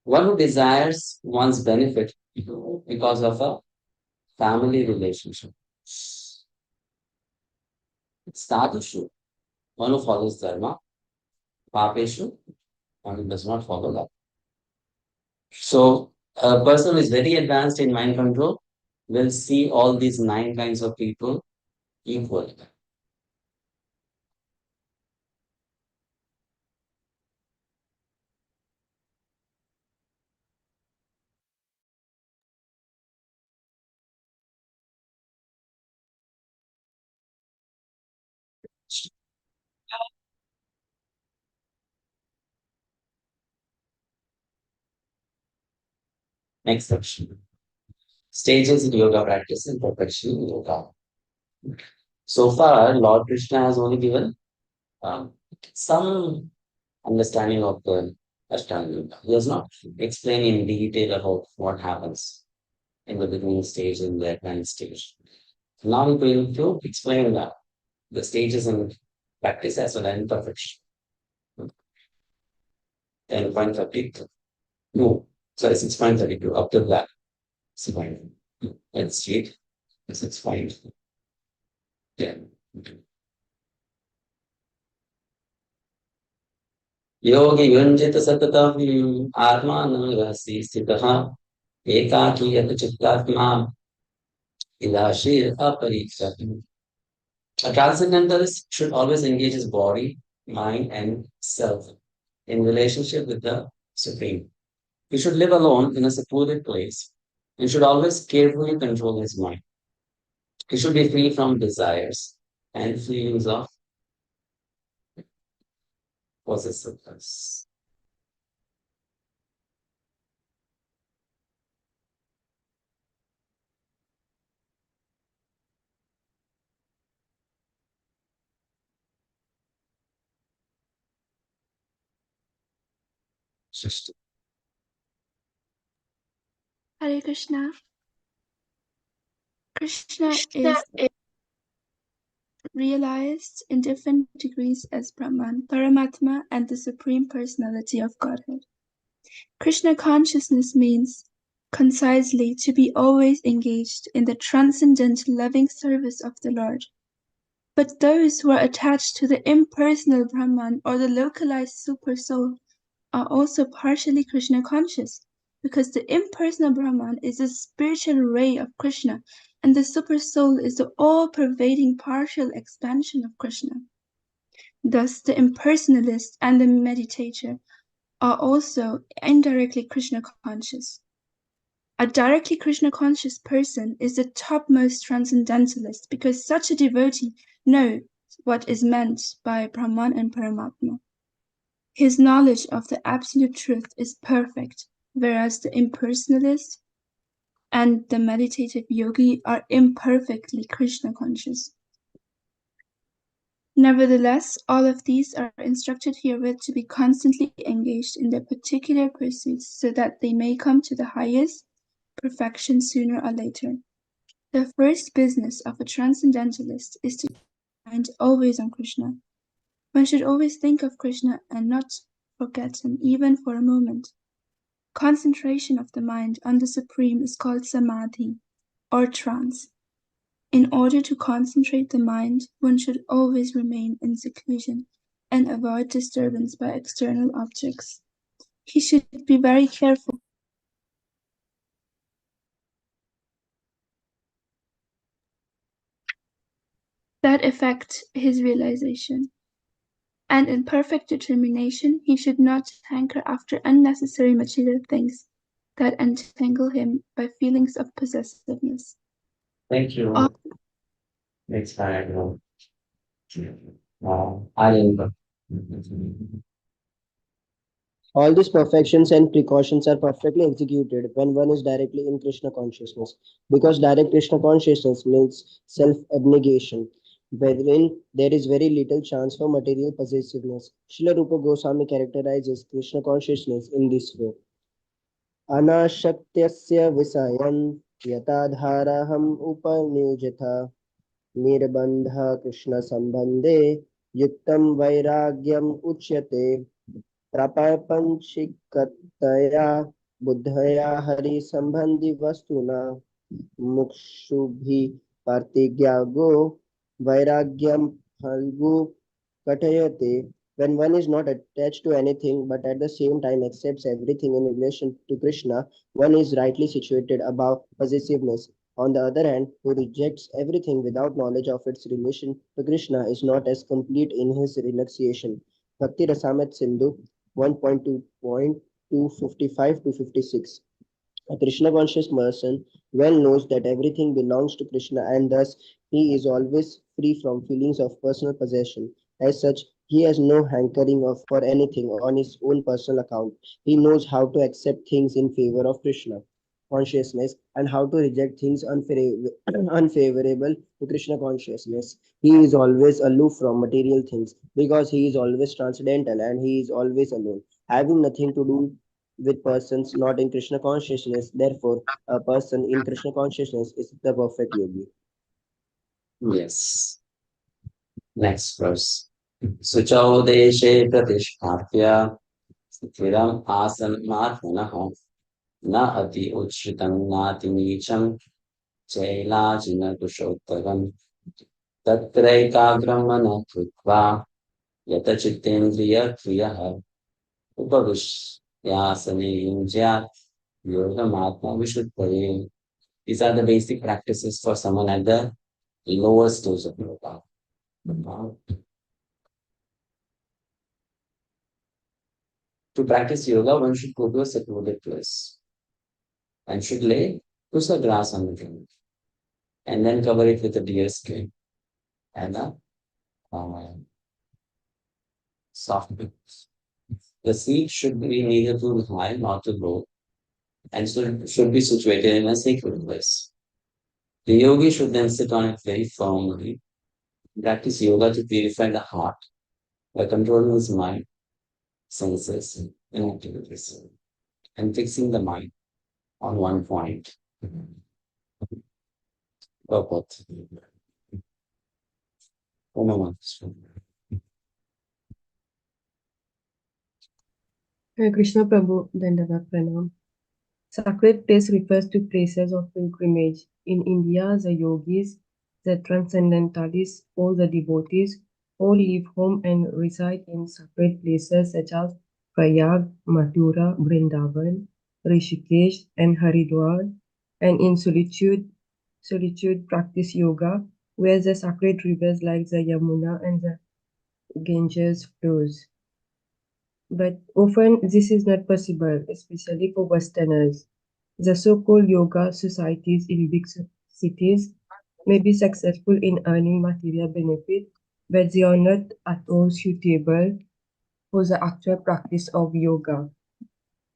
S1: one who desires one's benefit because of a family relationship. Sadhushu, one who follows dharma. Papeshu, one who does not follow that. So a person who is very advanced in mind control will see all these 9 kinds of people equal. Next section. Stages in yoga practice and perfection in yoga. So far, Lord Krishna has only given some understanding of the Ashtanga Yoga. He has not explained in detail about what happens in the beginning stage and the advanced stage. Now we're going to explain the stages in practice as well as in perfection. 10.32. No, sorry, 6.32. Up to that. 6. Let's see it. 6.10. Yogi Yunjita Satatam Atmanam Rasi Sitaha Ekaki Yata Chittatma Ilashir Apariksha. A transcendentalist should always engage his body, mind, and self in relationship with the Supreme. He should live alone in a secluded place and should always carefully control his mind. He should be free from desires and feelings of possessiveness.
S12: Hare Krishna. Krishna is realized in different degrees as Brahman, Paramatma, and the Supreme Personality of Godhead. Krishna consciousness means, concisely, to be always engaged in the transcendental loving service of the Lord. But those who are attached to the impersonal Brahman or the localized super soul are also partially Krishna conscious, because the impersonal Brahman is a spiritual ray of Krishna, and the super soul is the all-pervading partial expansion of Krishna. Thus, the impersonalist and the meditator are also indirectly Krishna conscious. A directly Krishna conscious person is the topmost transcendentalist, because such a devotee knows what is meant by Brahman and Paramatma. His knowledge of the absolute truth is perfect, whereas the impersonalist and the meditative yogi are imperfectly Krishna conscious. Nevertheless, all of these are instructed herewith to be constantly engaged in their particular pursuits so that they may come to the highest perfection sooner or later. The first business of a transcendentalist is to keep his mind always on Krishna. One should always think of Krishna and not forget him even for a moment. Concentration of the mind on the Supreme is called samadhi, or trance. In order to concentrate the mind, one should always remain in seclusion and avoid disturbance by external objects. He should be very careful that affect his realization. And in perfect determination, he should not hanker after unnecessary material things that entangle him by feelings of possessiveness.
S1: Thank you. Next paragraph. I am.
S13: All these perfections and precautions are perfectly executed when one is directly in Krishna consciousness, because direct Krishna consciousness means self abnegation, wherein there is very little chance for material possessiveness. Srila Rupa Goswami characterizes Krishna consciousness in this way. Anashakyasya visayan yatadharaham upanijatha nirbandha Krishna sambandhe yuktam vairagyam uchyate प्रापंचिकतया बुद्धया Hari संबंधी वस्तुना मुक्षुभि partigyagो vairagyam phalgu katayate. When one is not attached to anything but at the same time accepts everything in relation to Krishna, one is rightly situated above possessiveness. On the other hand, who rejects everything without knowledge of its relation to Krishna is not as complete in his renunciation. Bhakti Rasamrita Sindhu 1.2.255 to 56. A Krishna conscious person well knows that everything belongs to Krishna and thus he is always free from feelings of personal possession. As such, he has no hankering for anything on his own personal account. He knows how to accept things in favor of Krishna consciousness and how to reject things unfavorable to Krishna consciousness. He is always aloof from material things because he is always transcendental and he is always alone, having nothing to do with persons not in Krishna consciousness. Therefore, a person in Krishna consciousness is the perfect yogi.
S1: Yes. Next verse. Suchau deshe pratishthapya sthiram asanatmanah na ati uchritam nati nicham chailajina kushottaram tatraikagram mana krutva yata chittendriya kriyaha upavishyasane yunjyat yogamatma vishuddhaye. These are the basic practices for someone at the lowest stage of yoga. To practice yoga, one should go to a secluded place and should lay kusa grass on the ground and then cover it with a deer skin and a soft piece. The seat should be neither too high nor too low and should be situated in a sacred place. The yogi should then sit on it very firmly, practice yoga to purify the heart by controlling his mind, senses, and activities, and fixing the mind on one point. Purpose.
S14: Hare Krishna Prabhu, Dandavat Pranam. Sacred place refers to places of pilgrimage. In India, the yogis, the transcendentalists, or the devotees all leave home and reside in sacred places such as Prayag, Mathura, Vrindavan, Rishikesh, and Haridwar, and in solitude practice yoga, where the sacred rivers like the Yamuna and the Ganges flows. But often this is not possible, especially for Westerners. The so-called yoga societies in big cities may be successful in earning material benefit, but they are not at all suitable for the actual practice of yoga.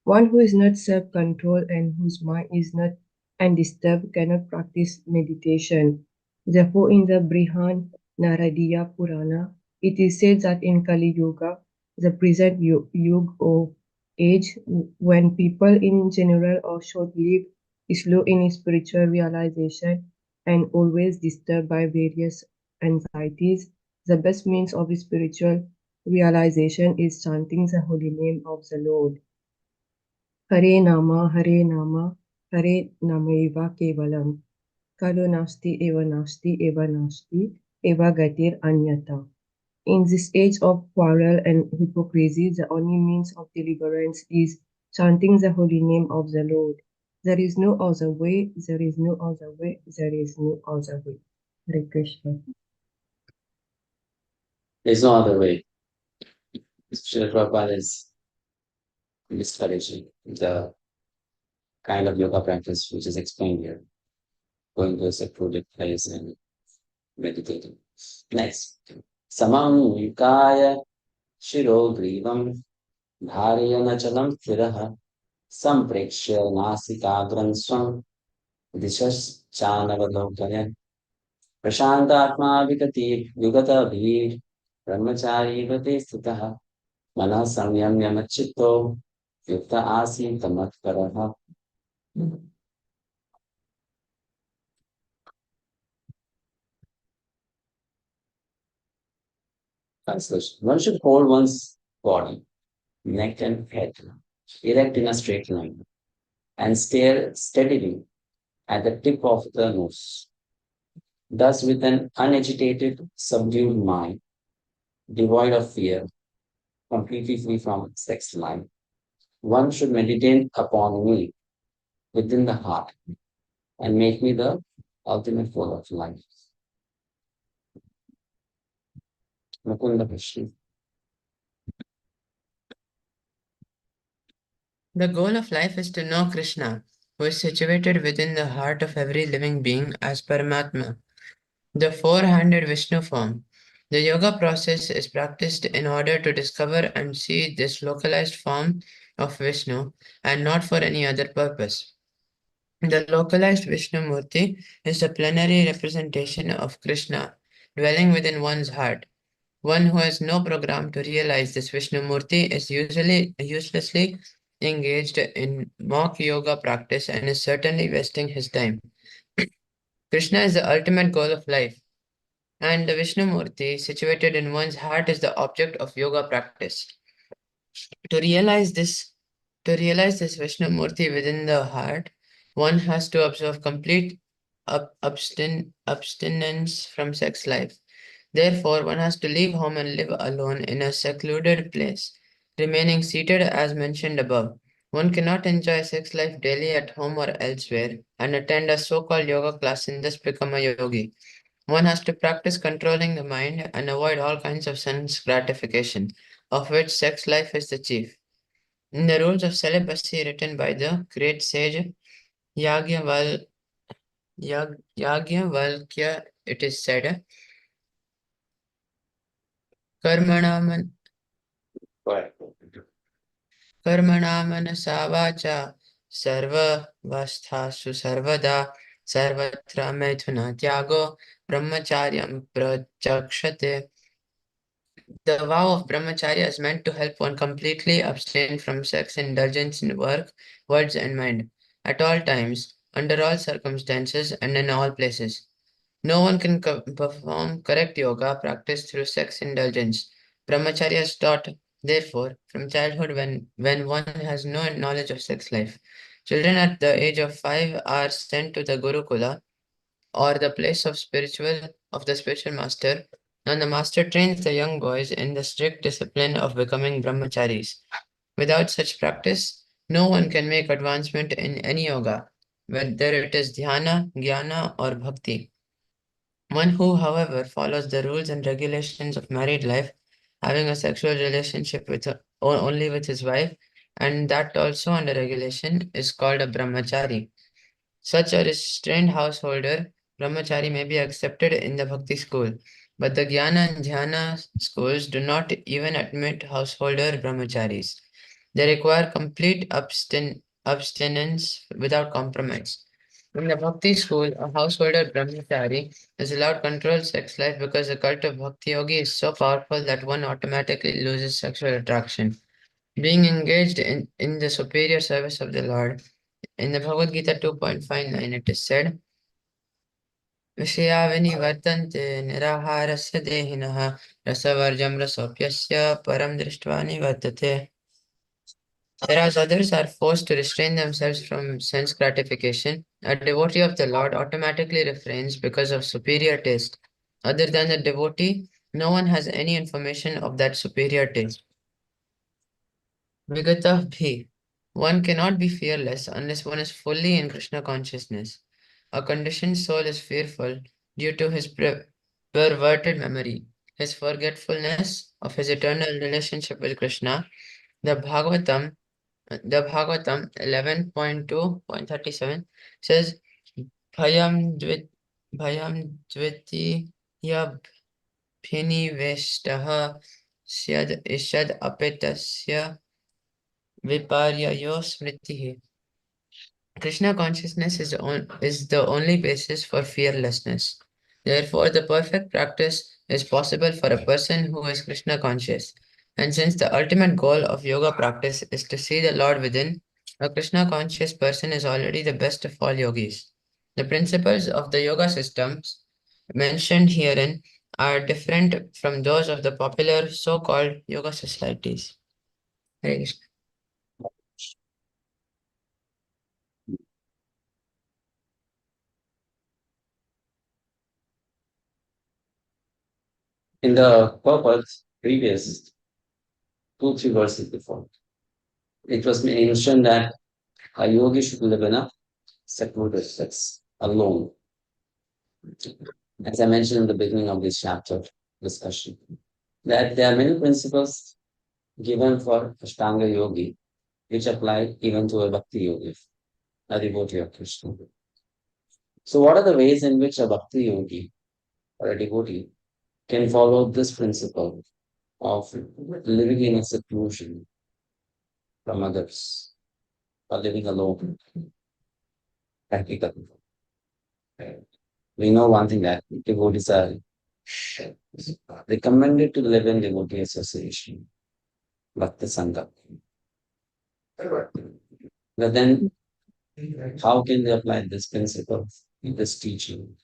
S14: One who is not self-controlled and whose mind is not undisturbed cannot practice meditation. Therefore, in the Brihan Naradiya Purana, it is said that in Kali Yuga, the present yuga of age, when people in general are short-lived, slow in spiritual realization, and always disturbed by various anxieties, the best means of spiritual realization is chanting the holy name of the Lord. Hare Nama, Hare Namaiva Kevalam. Kalu Nasti, Eva Nasti, Eva Gatir Anyata. In this age of quarrel and hypocrisy, the only means of deliverance is chanting the holy name of the Lord. There is no other way, there is no other way, there is no other way. Hare Krishna.
S1: There's no other way. Srila Prabhupada is discouraging the kind of yoga practice which is explained here. Going to a secluded place and meditating. Next. Samam Vikaya Shiro Grivam Dhariyanachalam Thiraha Samprekshya Nasikagram Swam Dishas Chanavalokayan Prashantatma Vikati Yugata Bhir Brahmachari Vate Sthitaha Mana Samyamya Machito Yukta Asi Tamatkaraha. Translation. One should hold one's body, neck and head erect in a straight line and stare steadily at the tip of the nose. Thus, with an unagitated, subdued mind, devoid of fear, completely free from sex life, one should meditate upon me within the heart and make me the ultimate goal of life. Mukunda Krishna.
S15: The goal of life is to know Krishna, who is situated within the heart of every living being as Paramatma, the four-handed Vishnu form. The yoga process is practiced in order to discover and see this localized form of Vishnu and not for any other purpose. The localized Vishnu Murti is the plenary representation of Krishna dwelling within one's heart. One who has no program to realize this Vishnu Murti is usually uselessly engaged in mock yoga practice and is certainly wasting his time. Krishna is the ultimate goal of life, and the Vishnu Murti situated in one's heart is the object of yoga practice. To realize this Vishnu Murti within the heart, one has to observe complete abstinence from sex life. Therefore, one has to leave home and live alone in a secluded place, remaining seated as mentioned above. One cannot enjoy sex life daily at home or elsewhere and attend a so-called yoga class and thus become a yogi. One has to practice controlling the mind and avoid all kinds of sense gratification, of which sex life is the chief. In the rules of celibacy written by the great sage Yagyavalkya, it is said, Karmanaman Karmanamanasavacha Sarvavasthasu Sarvada Sarvatra Methuna Tyago Brahmacharyam Prachakshate. The vow of brahmacharya is meant to help one completely abstain from sex indulgence in work, words, and mind, at all times, under all circumstances, and in all places. No one can perform correct yoga practice through sex indulgence. Brahmacharya is taught, therefore, from childhood when one has no knowledge of sex life. Children at the age of 5 are sent to the Gurukula, or the place of the spiritual master, and the master trains the young boys in the strict discipline of becoming brahmacharis. Without such practice, no one can make advancement in any yoga, whether it is dhyana, jnana, or bhakti. One who, however, follows the rules and regulations of married life, having a sexual relationship only with his wife, and that also under regulation, is called a brahmachari. Such a restrained householder, brahmachari, may be accepted in the bhakti school, but the jnana and dhyana schools do not even admit householder brahmacharis. They require complete abstinence without compromise. In the bhakti school, a householder brahmachari is allowed controlled sex life because the cult of bhakti yogi is so powerful that one automatically loses sexual attraction. Being engaged in the superior service of the Lord, in the Bhagavad-gita 2.59, it is said, Vishayavini vartante niraharasya dehinaha rasavarjam rasopyasya param drishtva nivartate. Whereas others are forced to restrain themselves from sense gratification, a devotee of the Lord automatically refrains because of superior taste. Other than the devotee, no one has any information of that superior taste. Vigata bhi. One cannot be fearless unless one is fully in Krishna consciousness. A conditioned soul is fearful due to his perverted memory, his forgetfulness of his eternal relationship with Krishna. The Bhagavatam 11.2.37 says, Bhayam dviti ya bhiniveshtaha syad ishad apetasya viparyayo smritihi. Krishna consciousness is the only basis for fearlessness. Therefore, the perfect practice is possible for a person who is Krishna conscious. And since the ultimate goal of yoga practice is to see the Lord within, a Krishna conscious person is already the best of all yogis. The principles of the yoga systems mentioned herein are different from those of the popular so-called yoga societies. Hare Krishna.
S1: In the purpose, previous 2-3 verses before, it was mentioned that a yogi should live in a secluded place, alone. As I mentioned in the beginning of this chapter discussion, that there are many principles given for Ashtanga yogi, which apply even to a bhakti yogi, a devotee of Krishna. So, what are the ways in which a bhakti yogi or a devotee can follow this principle of living in a seclusion from others or living alone? Practically. We know one thing that devotees are recommended to live in devotee association, Bhakti Sangha. But then, how can they apply this principle in this teaching?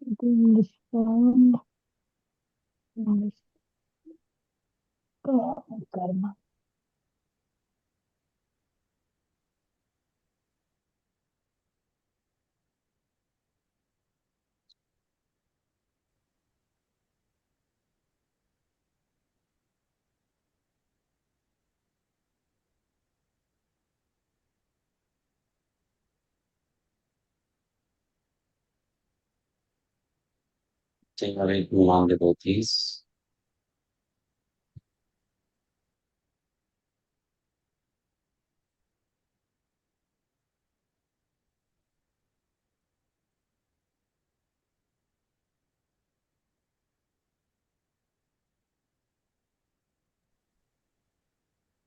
S9: Understand. Karma.
S1: Generate non-devotees.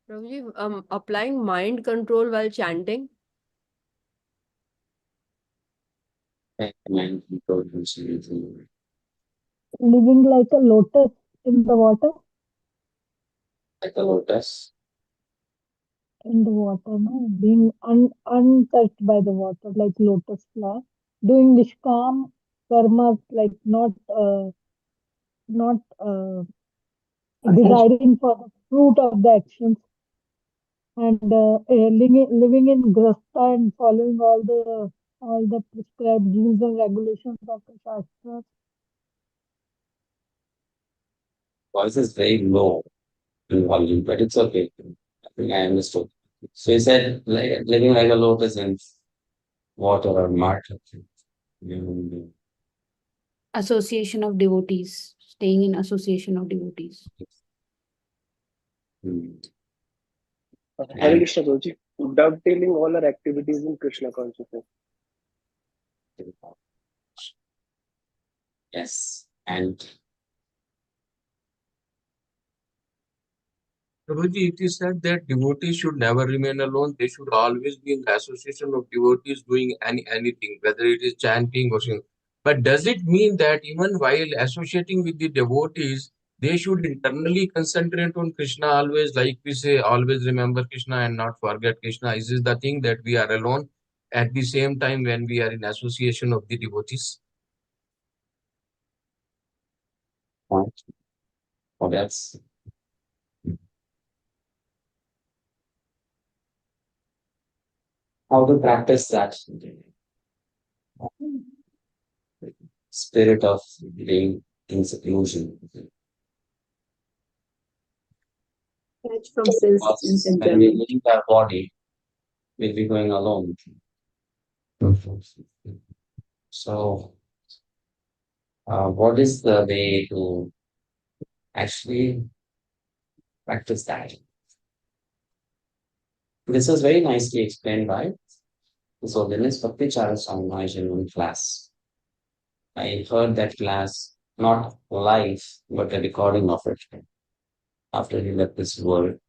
S16: Prabhuji, applying mind control while chanting.
S1: Mind control usually.
S9: Living like a lotus in the water.
S1: Like a lotus.
S9: In the water, no? Being untouched by the water, like lotus flower. Doing nishkam karma, like not desiring for the fruit of the actions, and living in grasta and following all the prescribed rules and regulations of the shastras.
S1: Voice is very low in volume, but it's okay. I think I understood. So you said like, living like a lotus in water or mud. Mm.
S4: Association of devotees, staying in association of devotees.
S13: Hare Krishna Prabhuji, dovetailing all our activities in Krishna consciousness.
S1: Yes, and
S2: Prabhuji, it is said that devotees should never remain alone. They should always be in the association of devotees doing anything, whether it is chanting or singing. But does it mean that even while associating with the devotees, they should internally concentrate on Krishna always, like we say, always remember Krishna and not forget Krishna? Is this the thing that we are alone at the same time when we are in association of the devotees?
S1: point. Oh, that's how to practice that spirit of being in seclusion.
S8: Catch from sense
S1: Because when we
S8: entertainment.
S1: leave our body, we'll be going alone. So, what is the way to actually practice that? This was very nicely explained by His Holiness Bhakti-sastri Swami Maharaj in one class. I heard that class not live, but a recording of it after he left this world.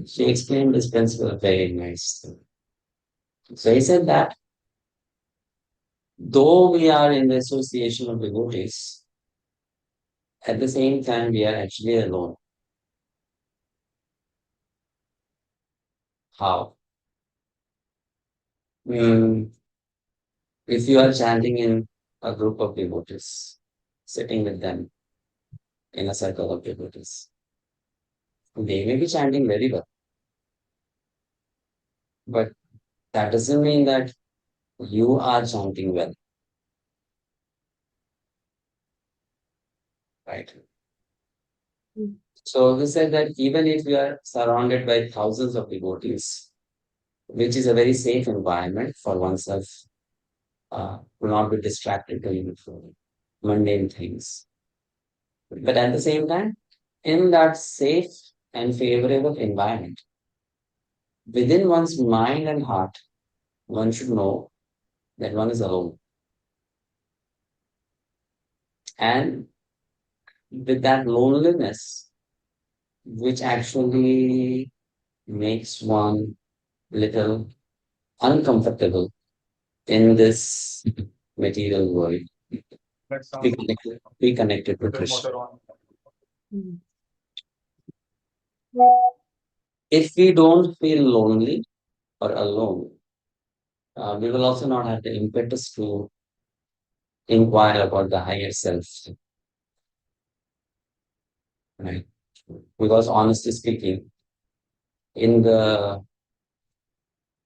S1: She explained this principle very nicely. So he said that though we are in the association of devotees, at the same time we are actually alone. How? If you are chanting in a group of devotees, sitting with them in a circle of devotees, they may be chanting very well, but that doesn't mean that you are chanting well, right? So we said that even if you are surrounded by thousands of devotees, which is a very safe environment for oneself to not be distracted doing mundane things. But at the same time, in that safe and favorable environment, within one's mind and heart, one should know that one is alone. And with that loneliness, which actually makes one little uncomfortable in this material world, be connected to Krishna. If we don't feel lonely or alone, we will also not have the impetus to inquire about the higher self. Right? Because honestly speaking, in the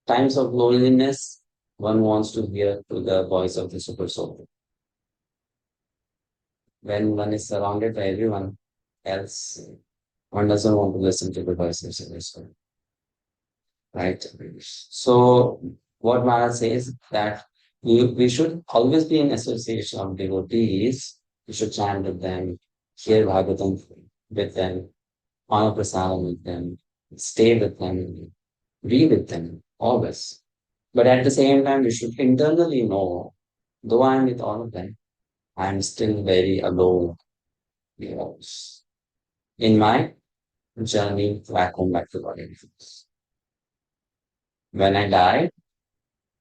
S1: times of loneliness, one wants to hear to the voice of the super soul. When one is surrounded by everyone else, one doesn't want to listen to the voice of the super soul. Right? So what Maharaj says that we should always be in association of devotees. We should chant with them, hear Bhagavatam with them, honor prasadam with them, stay with them, be with them always. But at the same time, we should internally know, though I am with all of them, I am still very alone, you know, in my journey back home, back to body. When I die,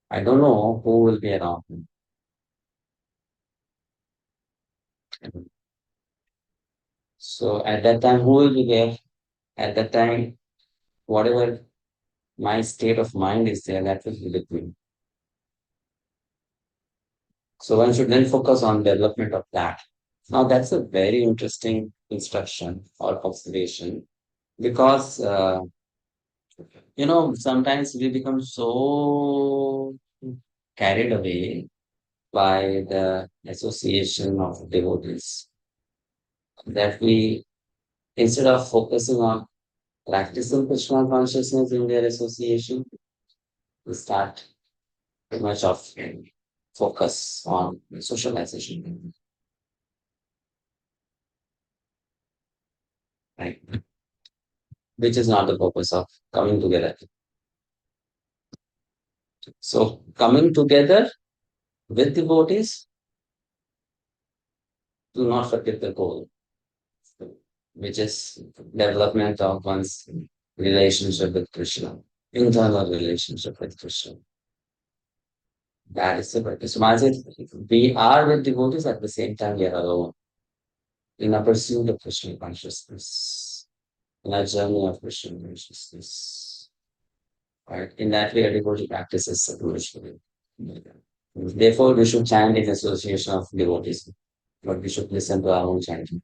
S1: I don't know who will be around me. So at that time, who will be there? At that time, whatever my state of mind is there, that will be with me. So one should then focus on development of that. Now that's a very interesting instruction or observation because sometimes we become so carried away by the association of devotees that we, instead of focusing on practicing Krishna consciousness in their association, we start too much of focus on socialization. Right? Which is not the purpose of coming together. So coming together with devotees, do not forget the goal, which is development of one's relationship with Krishna, internal relationship with Krishna. That is the purpose. So we are with devotees, at the same time we are alone in a pursuit of Krishna consciousness, in a journey of Krishna consciousness. Right? In that way, a devotee practices separation. Therefore, we should chant in association of devotees, but we should listen to our own chanting.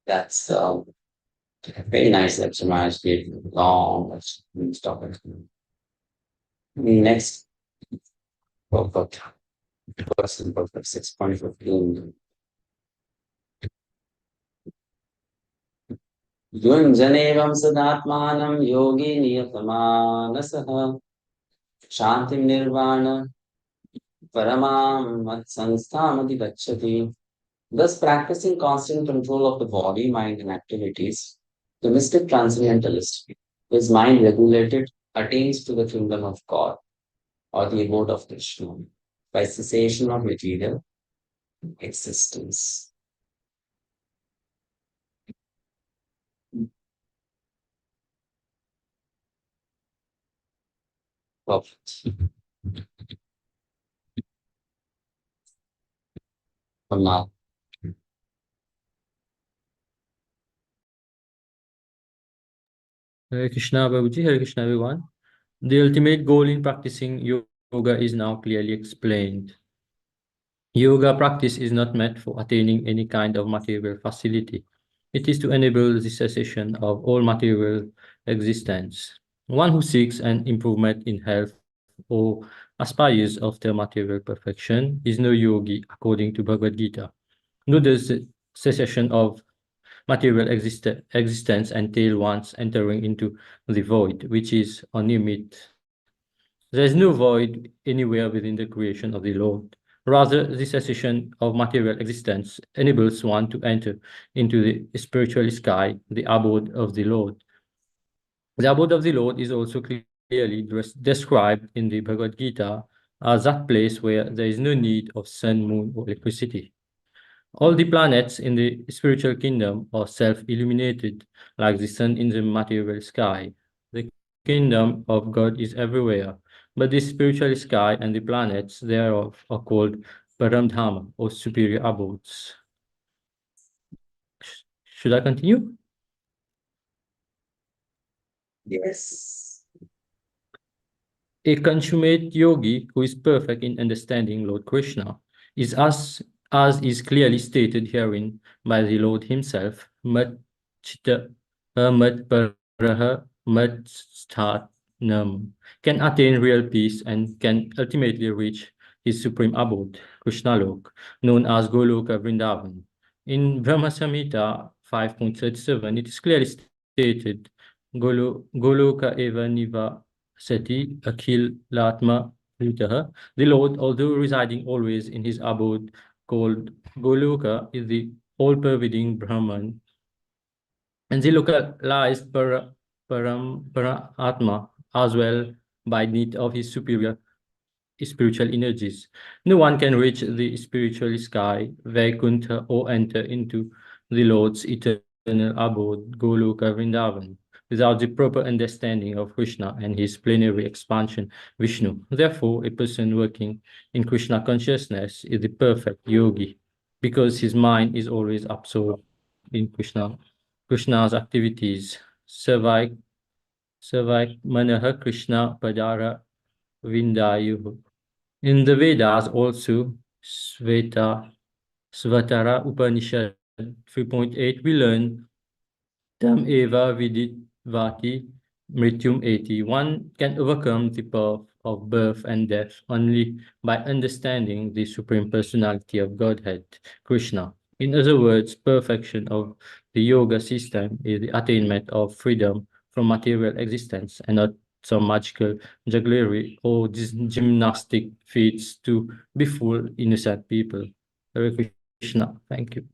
S1: That's very nice lecture, Maharaj gave long topic. Next, perfect. Person, perfect 6.15. युञ्जनेवं सदात्मानं योगी नियतमानसः शान्तिं निर्वाण परमां मत्संस्थामधिगच्छति. Thus, practicing constant control of the body, mind, and activities, the mystic transcendentalist, his mind regulated, attains to the kingdom of God or the abode of Krishna by cessation of material existence. Perfect. From now.
S17: Hare Krishna, Prabhuji. Hare Krishna, everyone. The ultimate goal in practicing yoga is now clearly explained. Yoga practice is not meant for attaining any kind of material facility. It is to enable the cessation of all material existence. One who seeks an improvement in health or aspires after material perfection is no yogi, according to Bhagavad-gita. Nor does the cessation of material existence entail one's entering into the void, which is unlimited. There is no void anywhere within the creation of the Lord. Rather, the cessation of material existence enables one to enter into the spiritual sky, the abode of the Lord. The abode of the Lord is also clearly described in the Bhagavad-gita as that place where there is no need of sun, moon, or electricity. All the planets in the spiritual kingdom are self-illuminated, like the sun in the material sky. The kingdom of God is everywhere, but the spiritual sky and the planets thereof are called Paramdhama, or superior abodes. Should I continue?
S1: Yes.
S17: A consummate yogi who is perfect in understanding Lord Krishna is as is clearly stated herein by the Lord himself, Mat Chitta Mat Paraha Mat Sthatnam, can attain real peace and can ultimately reach his supreme abode, Krishnalok, known as Goloka Vrindavan. In Brahma Samhita 5.37, it is clearly stated, Goloka eva niva Sati Akhil Latma Bhutaha. The Lord, although residing always in his abode called Goloka, is the all-pervading Brahman, and the localized Para Atma as well by need of his superior spiritual energies. No one can reach the spiritual sky, Vaikuntha, or enter into the Lord's eternal abode, Goloka Vrindavan, without the proper understanding of Krishna and his plenary expansion, Vishnu. Therefore, a person working in Krishna consciousness is the perfect yogi, because his mind is always absorbed in Krishna's activities. Savai Manaha Krishna Padara Vindayuhu. In the Vedas also, Svatara Upanishad 3.8, we learn Tam eva vidivati mrityum eti. One can overcome the path of birth and death only by understanding the Supreme Personality of Godhead, Krishna. In other words, perfection of the yoga system is the attainment of freedom from material existence and not some magical jugglery or gymnastic feats to befool innocent people. Hare Krishna. Thank you.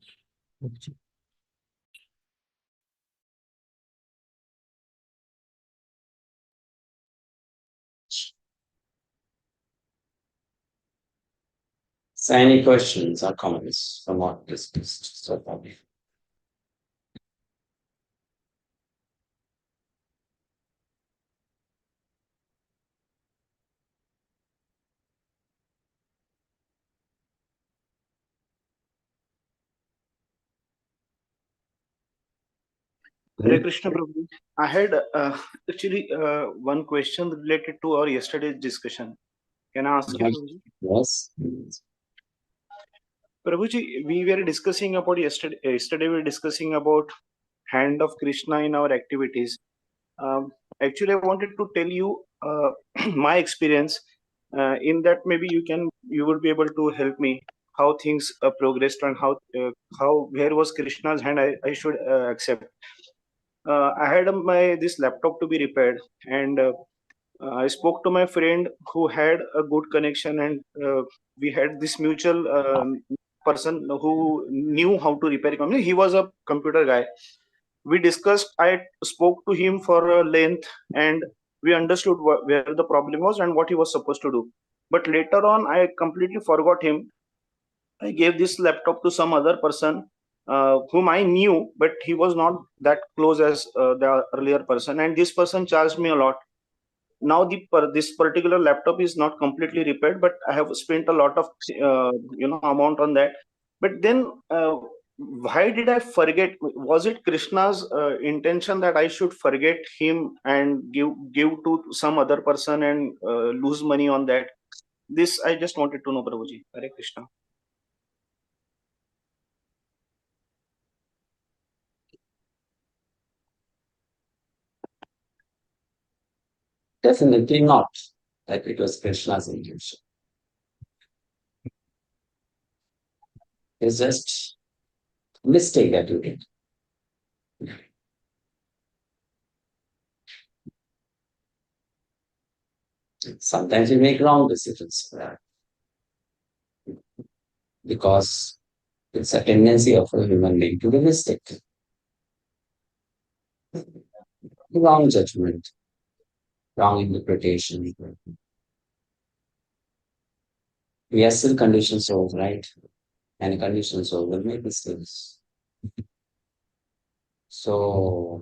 S1: So any questions or comments from what discussed so far?
S18: Hare Krishna Prabhu. I had actually one question related to our yesterday's discussion. Can I ask you, Prabhuji?
S1: Yes.
S18: Prabhuji, we were discussing about yesterday. Yesterday we were discussing about hand of Krishna in our activities. Actually, I wanted to tell you my experience. In that, maybe you would be able to help me how things progressed and how where was Krishna's hand I should accept. I had this laptop to be repaired, and I spoke to my friend who had a good connection, and we had this mutual person who knew how to repair it. He was a computer guy. We discussed. I spoke to him for a length, and we understood where the problem was and what he was supposed to do. But later on, I completely forgot him. I gave this laptop to some other person whom I knew, but he was not that close as the earlier person. And this person charged me a lot. Now this particular laptop is not completely repaired, but I have spent a lot of amount on that. But then why did I forget? Was it Krishna's intention that I should forget him and give to some other person and lose money on that? This I just wanted to know, Prabhuji. Hare Krishna.
S1: Definitely not that it was Krishna's intention. It's just a mistake that you did. Sometimes we make wrong decisions because it's a tendency of a human being to be mistaken. Wrong judgment, wrong interpretation. We are still conditioned souls, right? And conditioned soul will make mistakes. So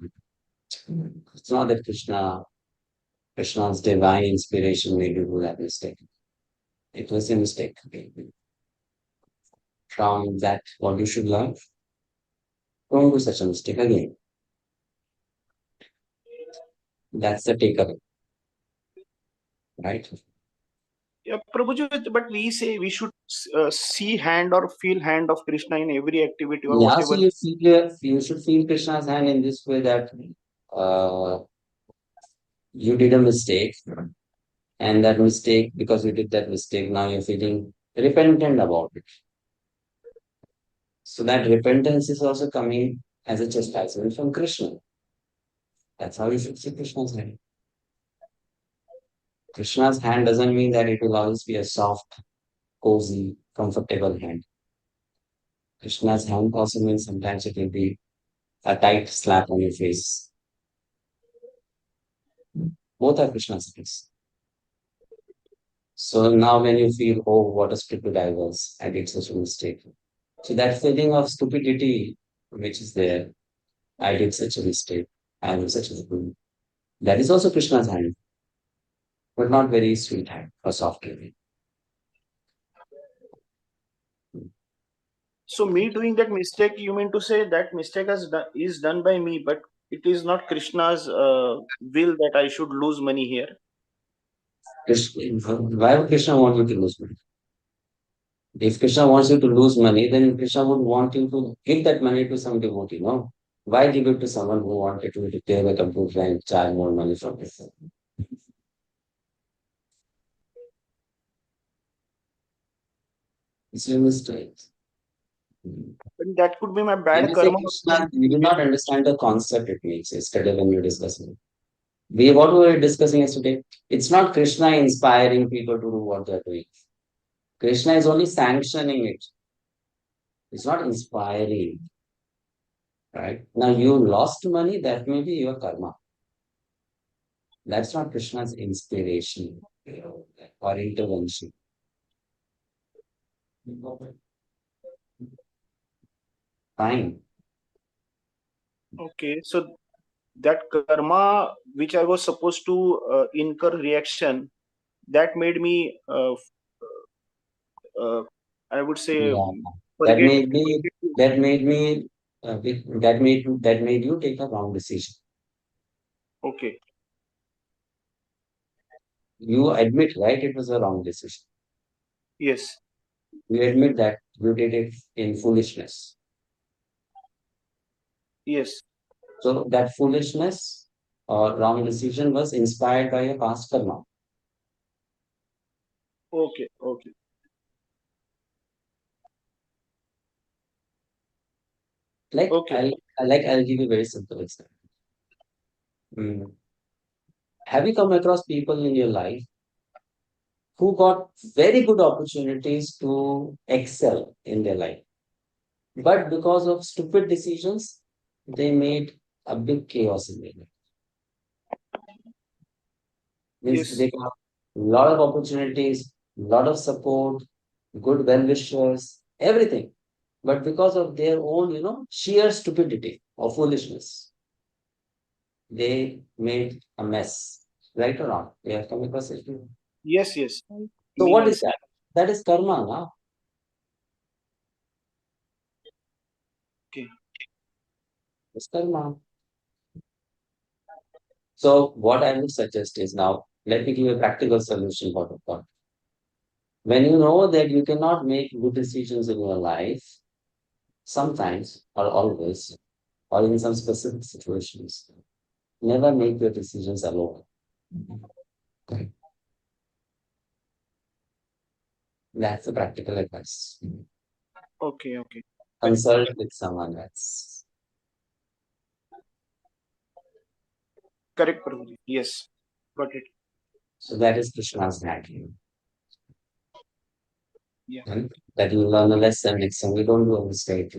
S1: it's not that Krishna's divine inspiration made you do that mistake. It was a mistake. From that, what you should learn, don't do such a mistake again. That's the takeaway. Right?
S18: Yeah, Prabhuji, but we say we should see hand or feel hand of Krishna in every activity or
S1: Yeah, so
S18: whatever.
S1: you should feel Krishna's hand in this way that you did a mistake, and that mistake, because you did that mistake, now you're feeling repentant about it. So that repentance is also coming as a chastisement from Krishna. That's how you should see Krishna's hand. Krishna's hand doesn't mean that it will always be a soft, cozy, comfortable hand. Krishna's hand also means sometimes it will be a tight slap on your face. Both are Krishna's hands. So now when you feel, oh, what a stupid I was, I did such a mistake. So that feeling of stupidity which is there, I did such a mistake, I was such a fool. That is also Krishna's hand, but not very sweet hand or soft hand.
S18: So me doing that mistake, you mean to say that mistake is done by me, but it is not Krishna's will that I should lose money here.
S1: Why would Krishna want you to lose money? If Krishna wants you to lose money, then Krishna would want you to give that money to some devotee, no? Why give it to someone who wanted to repair the computer and charge more money from it? It's a mistake.
S18: But that could be my
S1: When
S18: bad
S1: you say
S18: karma.
S1: Krishna, you do not understand the concept it makes yesterday when we were discussing. What we were discussing yesterday, it's not Krishna inspiring people to do what they're doing. Krishna is only sanctioning it. It's not inspiring. Right? Now you lost money, that may be your karma. That's not Krishna's inspiration or intervention. Fine.
S18: Okay, so that karma which I was supposed to incur reaction, that made me I would say
S1: Yeah. That
S18: forget.
S1: made me that made me that made you take a wrong decision.
S18: Okay.
S1: You admit, right? It was a wrong decision.
S18: Yes.
S1: You admit that you did it in foolishness.
S18: Yes.
S1: So that foolishness or wrong decision was inspired by a past karma.
S18: Okay. Okay.
S1: Like
S18: Okay.
S1: I'll give you a very simple example. Have you come across people in your life who got very good opportunities to excel in their life, but because of stupid decisions, they made a big chaos in their life? Means
S18: Yes.
S1: they got a lot of opportunities, lot of support, good well-wishers, everything. But because of their own, sheer stupidity or foolishness, they made a mess. Right or wrong? They have come across it.
S18: Yes. Yes.
S1: So what is
S18: Meanings.
S1: that? That is karma, now.
S18: Okay.
S1: It's karma. So what I would suggest is, now, let me give you a practical solution for the point. When you know that you cannot make good decisions in your life, sometimes or always, or in some specific situations, never make your decisions alone. That's the practical advice.
S18: Okay. Okay.
S1: Consult with someone else.
S18: Correct, Prabhuji. Yes. Got it.
S1: So that is Krishna's guidance.
S18: Yeah.
S1: And that you learn a lesson next time. We don't do a mistake.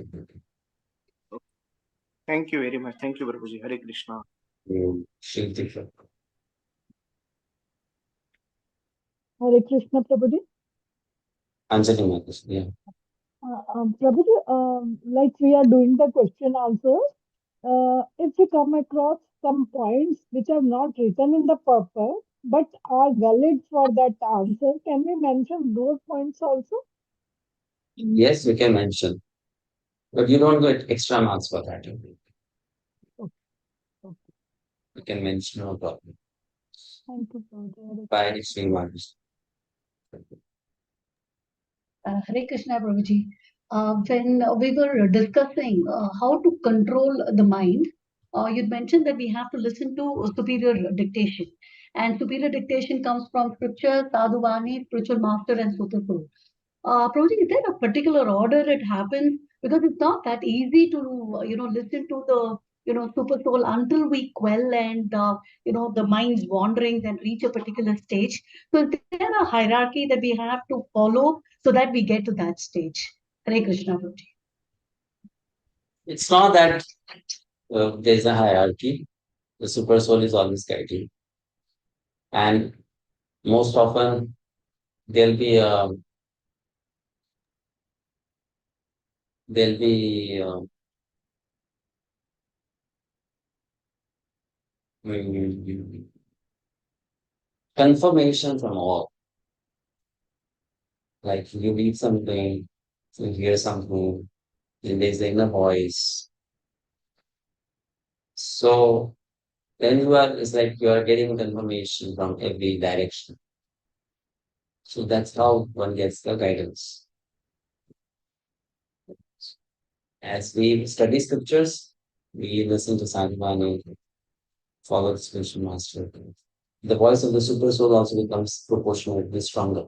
S18: Thank you very much. Thank you, Prabhuji. Hare Krishna.
S1: Shiv Tikra.
S19: Hare Krishna, Prabhuji.
S1: Anjali Matas, yeah.
S19: Prabhuji, like we are doing the question answers, if we come across some points which are not written in the purpose but are valid for that answer, can we mention those points also?
S1: Yes, we can mention. But you don't get extra marks for that.
S19: Okay.
S1: You can mention no problem.
S19: Thank you, Prabhuji.
S1: Bye, Srinivas.
S8: Hare Krishna, Prabhuji. When we were discussing how to control the mind, you'd mentioned that we have to listen to superior dictation. And superior dictation comes from scripture, sadhuvani, spiritual master, and Sutrasoul. Prabhuji, is there a particular order it happens? Because it's not that easy to, listen to the, super soul until we quell and, the mind's wanderings and reach a particular stage. So is there a hierarchy that we have to follow so that we get to that stage? Hare Krishna, Prabhuji.
S1: It's not that there's a hierarchy. The super soul is always guiding. And most often, there'll be confirmation from all. Like you read something, you hear something, then there's the inner voice. So then it's like you are getting confirmation from every direction. So that's how one gets the guidance. As we study scriptures, we listen to Sadhvani, follow the spiritual master. The voice of the super soul also becomes proportionately stronger.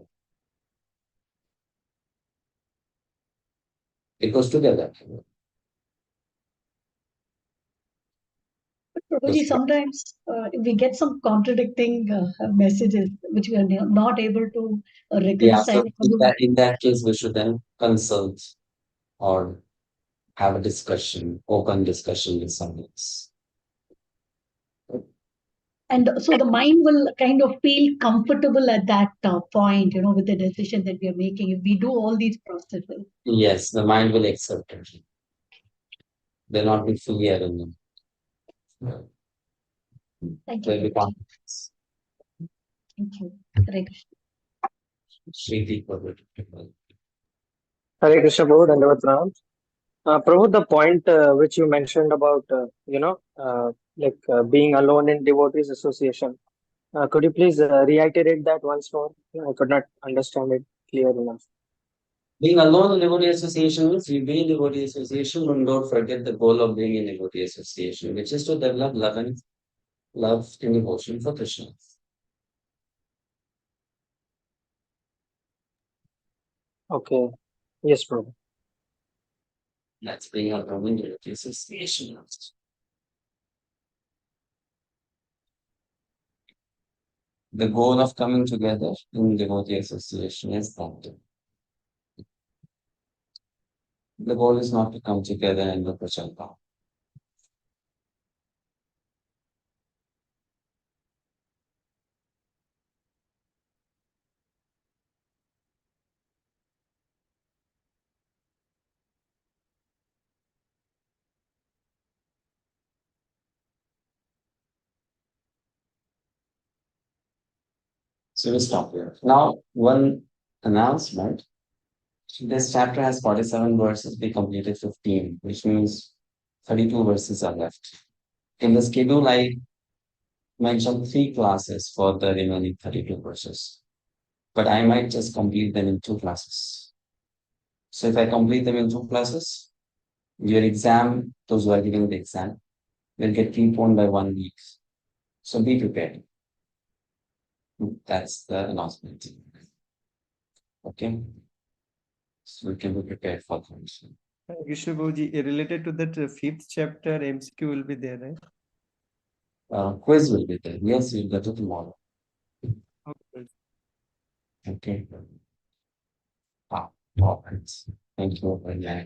S1: It goes together.
S8: Prabhuji, sometimes we get some contradicting messages which we are not able to
S1: Yeah, so
S8: reconcile.
S1: in that case, we should then consult or have a discussion, open discussion with someone else.
S8: And so the mind will kind of feel comfortable at that point, with the decision that we are making if we do all these processes.
S1: Yes, the mind will accept it. They'll not be fear in them.
S8: Thank
S1: They'll be
S8: you.
S1: confidence.
S8: Thank you. Hare Krishna.
S1: Shri
S20: Hare Krishna, Prabhu, Dandavat Pranam. Prabhu, the point which you mentioned about, being alone in devotees association, could you please reiterate that once more? I could not understand it clear enough.
S1: Being alone in devotee association means you be in devotee association and don't forget the goal of being in devotee association, which is to develop love and devotion for Krishna.
S20: Okay. Yes, Prabhu.
S1: That's being alone in devotee association. The goal of coming together in devotee association is that the goal is not to come together and look for Chalpa. So we stop here. Now, one announcement. This chapter has 47 verses. We completed 15, which means 32 verses are left. In the schedule, I mentioned 3 classes for the remaining 32 verses. But I might just complete them in 2 classes. So if I complete them in 2 classes, your exam, those who are giving the exam, will get preponed by 1 week. So be prepared. That's the announcement. Okay. So we can be prepared for things.
S5: Krishna Prabhuji, related to that 5th chapter, MCQ will be there, right?
S1: Quiz will be there. Yes, we'll get it tomorrow.
S5: Okay.
S1: Okay. All right. Thank you.